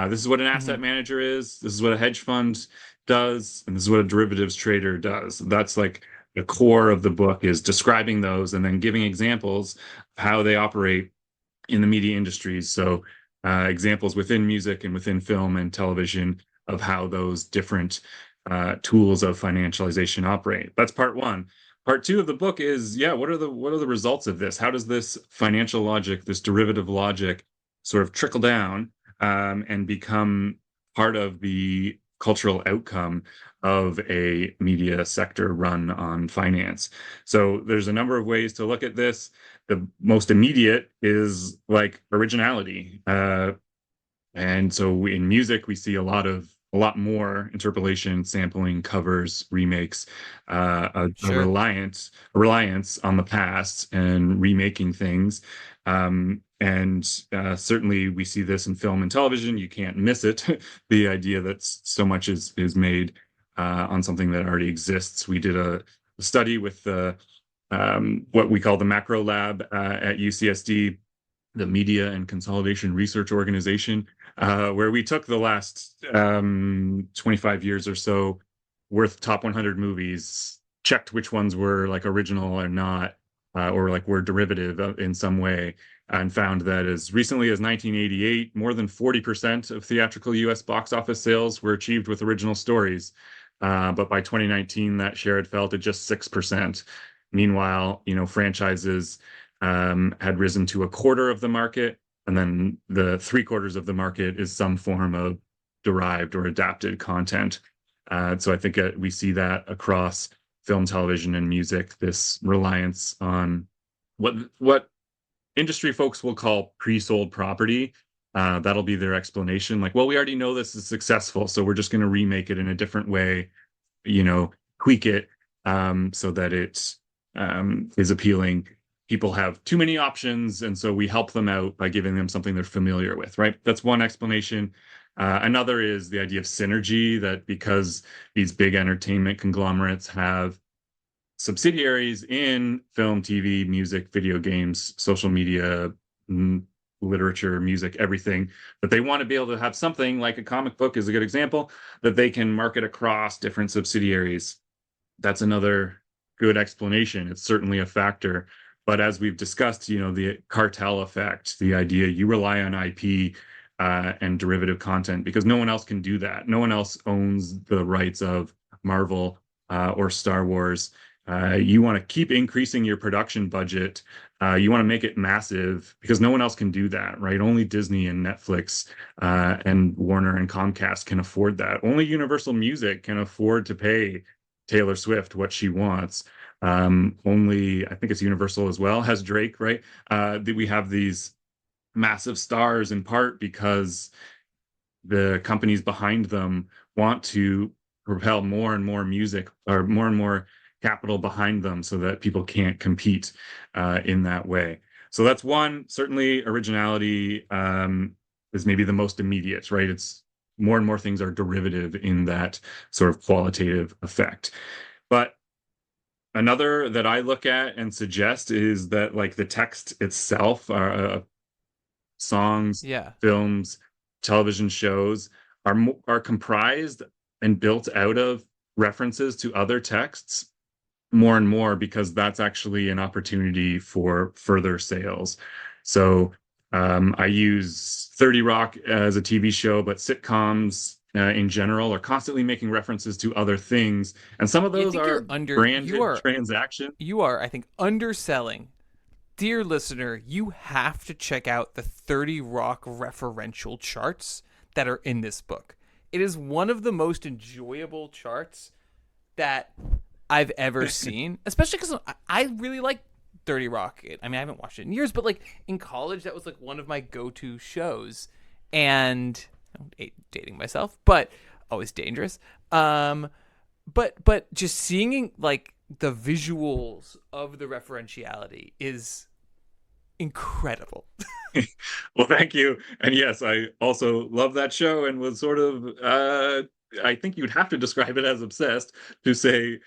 This is what an asset manager is. This is what a hedge fund does. And this is what a derivatives trader does. That's like the core of the book, is describing those and then giving examples of how they operate in the media industries. So examples within music and within film and television of how those different tools of financialization operate. That's part one. Part two of the book is, what are the results of this? How does this financial logic, this derivative logic, sort of trickle down and become part of the cultural outcome of a media sector run on finance? So there's a number of ways to look at this. The most immediate is like originality. And so in music, we see a lot more interpolation, sampling, covers, remakes, a Sure. reliance on the past and remaking things. And certainly we see this in film and television. You can't miss it. The idea that so much is made on something that already exists. We did a study with the what we call the Macro Lab at UCSD, the Media and Consolidation Research Organization, where we took the last 25 years or so worth top 100 movies, checked which ones were like original or not, or like were derivative in some way, and found that as recently as 1988, more than 40% of theatrical US box office sales were achieved with original stories. But by 2019, that share had fell to just 6%. Meanwhile, franchises had risen to a quarter of the market, and then the 3/4 of the market is some form of derived or adapted content. So I think we see that across film, television, and music, this reliance on what industry folks will call pre-sold property. That'll be their explanation. Like, well, we already know this is successful, so we're just going to remake it in a different way, tweak it so that it is appealing. People have too many options, and so we help them out by giving them something they're familiar with, right? That's one explanation. Another is the idea of synergy, that because these big entertainment conglomerates have subsidiaries in film, TV, music, video games, social media, literature, music, everything, but they want to be able to have something like a comic book is a good example that they can market across different subsidiaries. That's another good explanation. It's certainly a factor. But as we've discussed, the cartel effect, the idea you rely on IP and derivative content because no one else can do that. No one else owns the rights of Marvel or Star Wars. You want to keep increasing your production budget. You want to make it massive because no one else can do that, right? Only Disney and Netflix and Warner and Comcast can afford that. Only Universal Music can afford to pay Taylor Swift what she wants. Only, I think it's Universal as well, has Drake, right? We have these massive stars in part because the companies behind them want to propel more and more music or more and more capital behind them so that people can't compete in that way. So that's one. Certainly originality is maybe the most immediate, right? It's more and more things are derivative in that sort of qualitative effect. But another that I look at and suggest is that like the text itself, songs, Yeah. films, television shows are comprised and built out of references to other texts more and more because that's actually an opportunity for further sales. So I use 30 Rock as a TV show, but sitcoms in general are constantly making references to other things. And some of those are branded transactions. You are, I think, underselling. Dear listener, you have to check out the 30 Rock referential charts that are in this book. It is one of the most enjoyable charts that I've ever seen, especially because I really like 30 Rock. I mean, I haven't watched it in years, but like in college, that was like one of my go-to shows. And dating myself, but always dangerous. But just seeing like the visuals of the referentiality is incredible. Well, thank you. And yes, I also love that show and was sort of I think you'd have to describe it as obsessed to say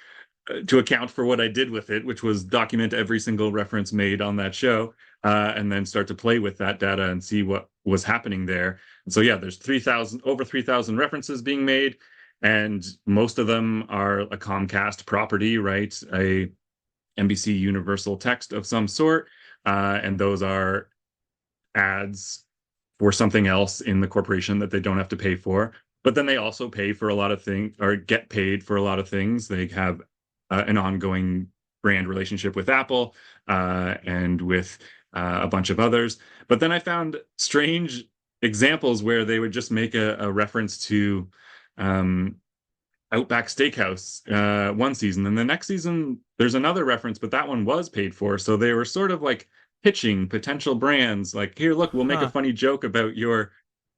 to account for what I did with it, which was document every single reference made on that show, and then start to play with that data and see what was happening there. And so yeah, there's over 3,000 references being made, and most of them are a Comcast property, right? A NBC Universal text of some sort, and those are ads for something else in the corporation that they don't have to pay for. But then they also pay for a lot of things, or get paid for a lot of things. They have an ongoing brand relationship with Apple and with a bunch of others. But then I found strange examples where they would just make a reference to Outback Steakhouse one season, and the next season there's another reference, but that one was paid for. So they were sort of like pitching potential brands, like, here, look, we'll make a funny joke about your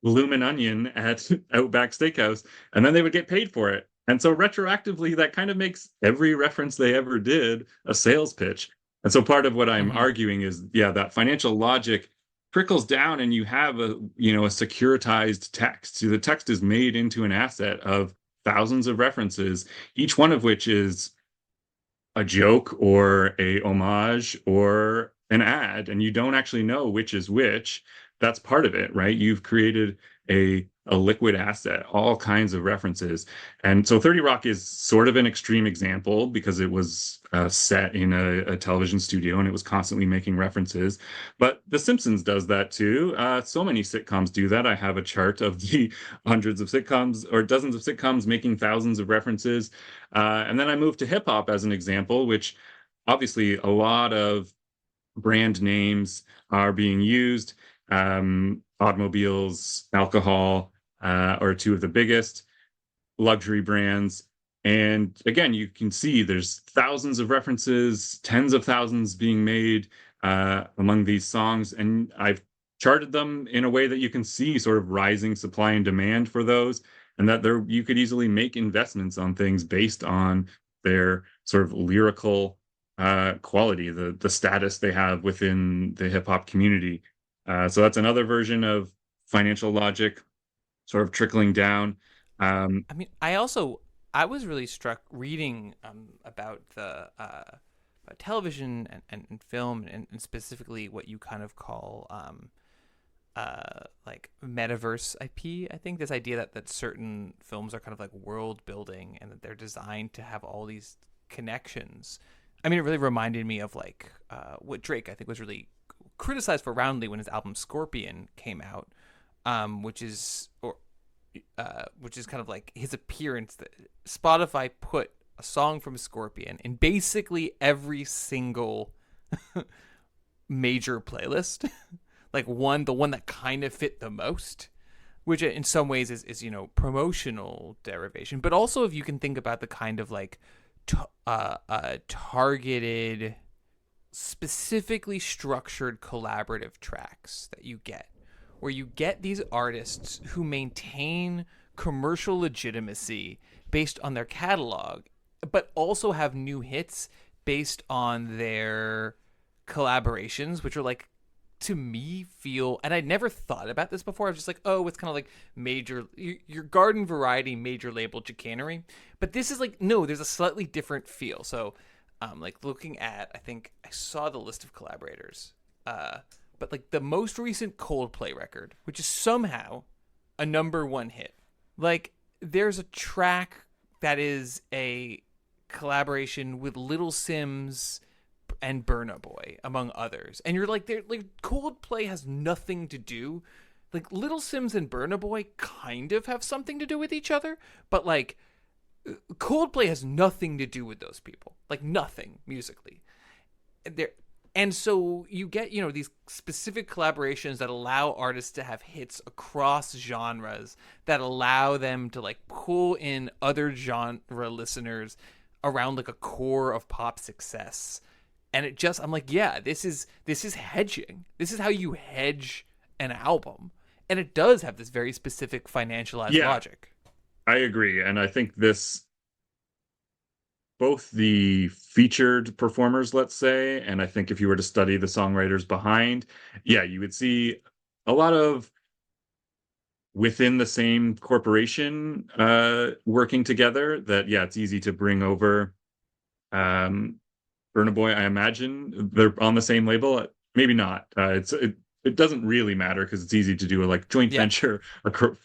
bloomin' onion at Outback Steakhouse, and then they would get paid for it. And so retroactively, that kind of makes every reference they ever did a sales pitch. And so part of what I'm arguing is, yeah, that financial logic trickles down, and you have a securitized text. So the text is made into an asset of thousands of references, each one of which is a joke or a homage or an ad, and you don't actually know which is which. That's part of it, right? You've created a liquid asset, all kinds of references. And so 30 Rock is sort of an extreme example because it was set in a television studio and it was constantly making references. But The Simpsons does that too. So many sitcoms do that. I have a chart of the hundreds of sitcoms or dozens of sitcoms making thousands of references. And then I moved to hip hop as an example, which obviously a lot of brand names are being used. Automobiles, alcohol are two of the biggest luxury brands. And again, you can see there's thousands of references, tens of thousands being made among these songs. And I've charted them in a way that you can see sort of rising supply and demand for those, and that you could easily make investments on things based on their sort of lyrical quality, the status they have within the hip hop community. So that's another version of financial logic sort of trickling down. I mean, I was really struck reading about the about television and film and specifically what you kind of call like metaverse IP. I think this idea that certain films are kind of like world building and that they're designed to have all these connections. I mean, it really reminded me of like what Drake, I think, was really criticized for roundly when his album Scorpion came out, which is kind of like his appearance. That Spotify put a song from Scorpion in basically every single major playlist, like the one that kind of fit the most, which in some ways is promotional derivation, but also if you can think about the kind of like targeted, specifically structured collaborative tracks that you get, where you get these artists who maintain commercial legitimacy based on their catalog, but also have new hits based on their collaborations, which are like, to me, feel, and I'd never thought about this before. I was just like, oh, it's kind of like major, your garden variety major label chicanery. But this is like, no, there's a slightly different feel. So, like looking at, I think I saw the list of collaborators, but like the most recent Coldplay record, which is somehow a #1 hit. Like there's a track that is a collaboration with Little Sims and Burna Boy, among others. And you're like, Coldplay has nothing to do. Like Little Sims and Burna Boy kind of have something to do with each other, but like Coldplay has nothing to do with those people. Like nothing musically. And so you get, these specific collaborations that allow artists to have hits across genres, that allow them to like pull in other genre listeners around like a core of pop success. And it just, I'm like, yeah, this is hedging. This is how you hedge an album. And it does have this very specific financialized logic. I agree. And I think both the featured performers, let's say, and I think if you were to study the songwriters behind, you would see a lot of within the same corporation working together that, it's easy to bring over Burna Boy. I imagine they're on the same label. Maybe not. It doesn't really matter because it's easy to do a like joint venture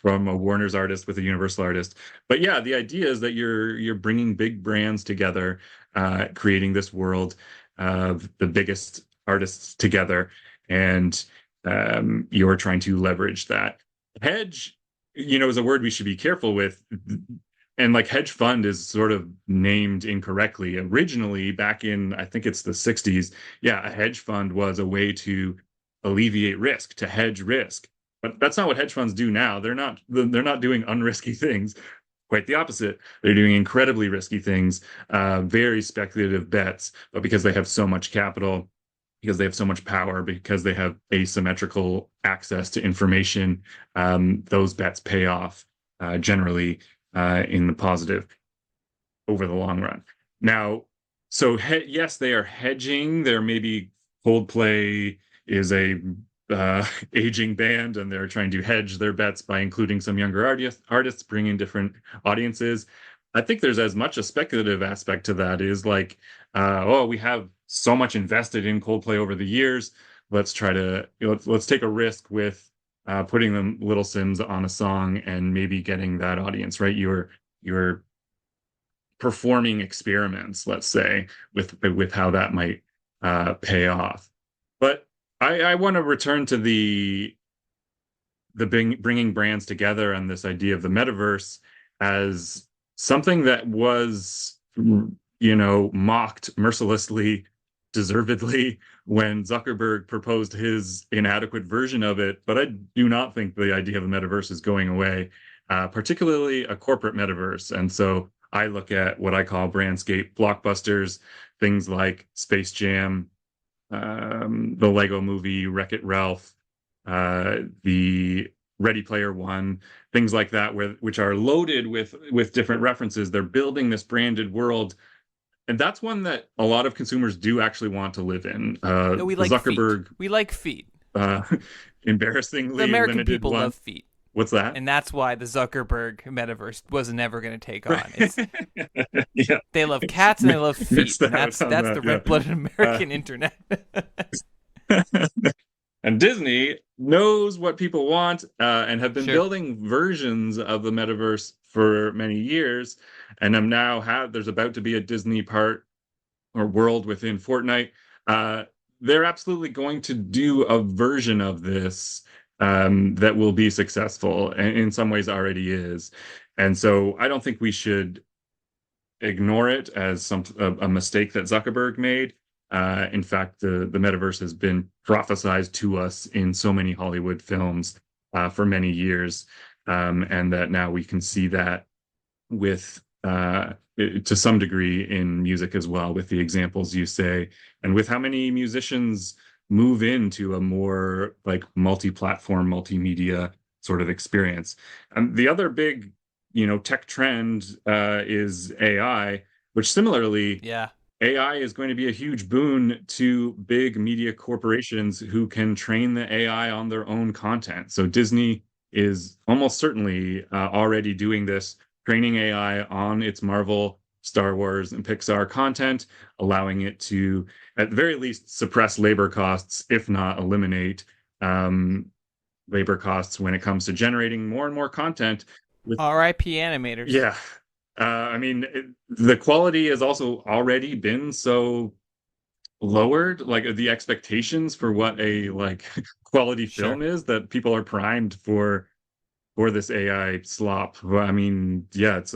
from a Warner's artist with a Universal artist. But the idea is that you're bringing big brands together, creating this world of the biggest artists together, and you're trying to leverage that. Hedge, is a word we should be careful with. And like hedge fund is sort of named incorrectly. Originally, back in, I think it's the 60s, a hedge fund was a way to alleviate risk, to hedge risk. But that's not what hedge funds do now. They're not doing unrisky things. Quite the opposite. They're doing incredibly risky things, very speculative bets. But because they have so much capital, because they have so much power, because they have asymmetrical access to information, those bets pay off generally in the positive over the long run. Now, so yes, they are hedging. There maybe Coldplay is a aging band, and they're trying to hedge their bets by including some younger artists, bringing different audiences. I think there's as much a speculative aspect to that is like, oh, we have so much invested in Coldplay over the years. Let's try to let's take a risk with putting them Little Sims on a song and maybe getting that audience, right? You're performing experiments, let's say, with how that might pay off. But I want to return to the bringing brands together and this idea of the metaverse as something that was, mocked mercilessly, deservedly, when Zuckerberg proposed his inadequate version of it. But I do not think the idea of the metaverse is going away, particularly a corporate metaverse. And so I look at what I call brandscape blockbusters, things like Space Jam, the Lego movie, Wreck-It Ralph, the Ready Player One, things like that, which are loaded with different references. They're building this branded world, and that's one that a lot of consumers do actually want to live in. No, we like Zuckerberg, feet. We like feet. Embarrassingly The American limited people one. love feet. What's that? And that's why the Zuckerberg metaverse was never going to take on. It's, Yeah, they love cats and they love feet. Missed And out that's on that's that, the yeah. red-blooded American internet. And Disney knows what people want and have been Sure. building versions of the metaverse for many years. And there's about to be a Disney part or world within Fortnite. They're absolutely going to do a version of this that will be successful, and in some ways already is. And so I don't think we should ignore it as a mistake that Zuckerberg made. In fact, the metaverse has been prophesized to us in so many Hollywood films for many years, and that now we can see that with to some degree in music as well, with the examples you say, and with how many musicians move into a more like multi-platform, multimedia sort of experience. And the other big, tech trend is AI, which similarly, Yeah. AI is going to be a huge boon to big media corporations who can train the AI on their own content. So Disney is almost certainly already doing this, training AI on its Marvel, Star Wars, and Pixar content, allowing it to, at the very least, suppress labor costs, if not eliminate labor costs when it comes to generating more and more content. R.I.P. animators. Yeah. I mean, the quality has also already been so lowered, like the expectations for what a quality film is, that people are primed for this AI slop. I mean, yeah, it's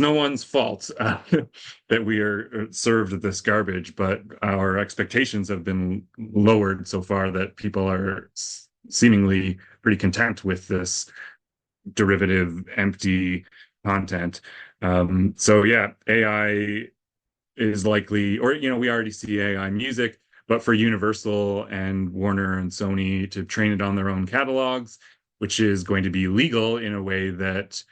no one's fault that we are served this garbage, but our expectations have been lowered so far that people are seemingly pretty content with this derivative, empty content. So yeah, AI is likely, or we already see AI music, but for Universal and Warner and Sony to train it on their own catalogs, which is going to be legal in a way that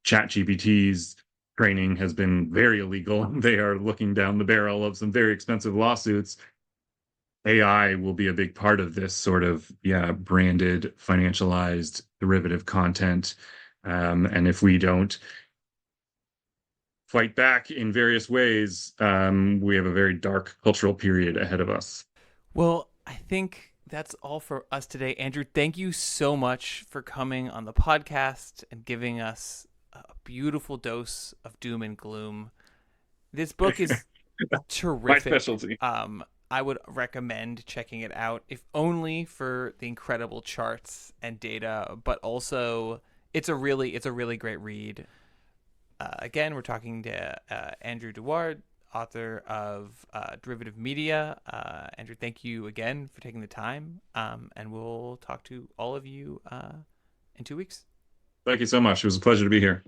ChatGPT's training has been very illegal. They are looking down the barrel of some very expensive lawsuits. AI will be a big part of this sort of, branded, financialized, derivative content. And if we don't fight back in various ways, we have a very dark cultural period ahead of us. Well, I think that's all for us today. Andrew, thank you so much for coming on the podcast and giving us a beautiful dose of doom and gloom. This book is terrific. My specialty. I would recommend checking it out, if only for the incredible charts and data, but also it's a really great read. Again, we're talking to Andrew deWaard, author of Derivative Media. Andrew, thank you again for taking the time, and we'll talk to all of you in 2 weeks. Thank you so much. It was a pleasure to be here.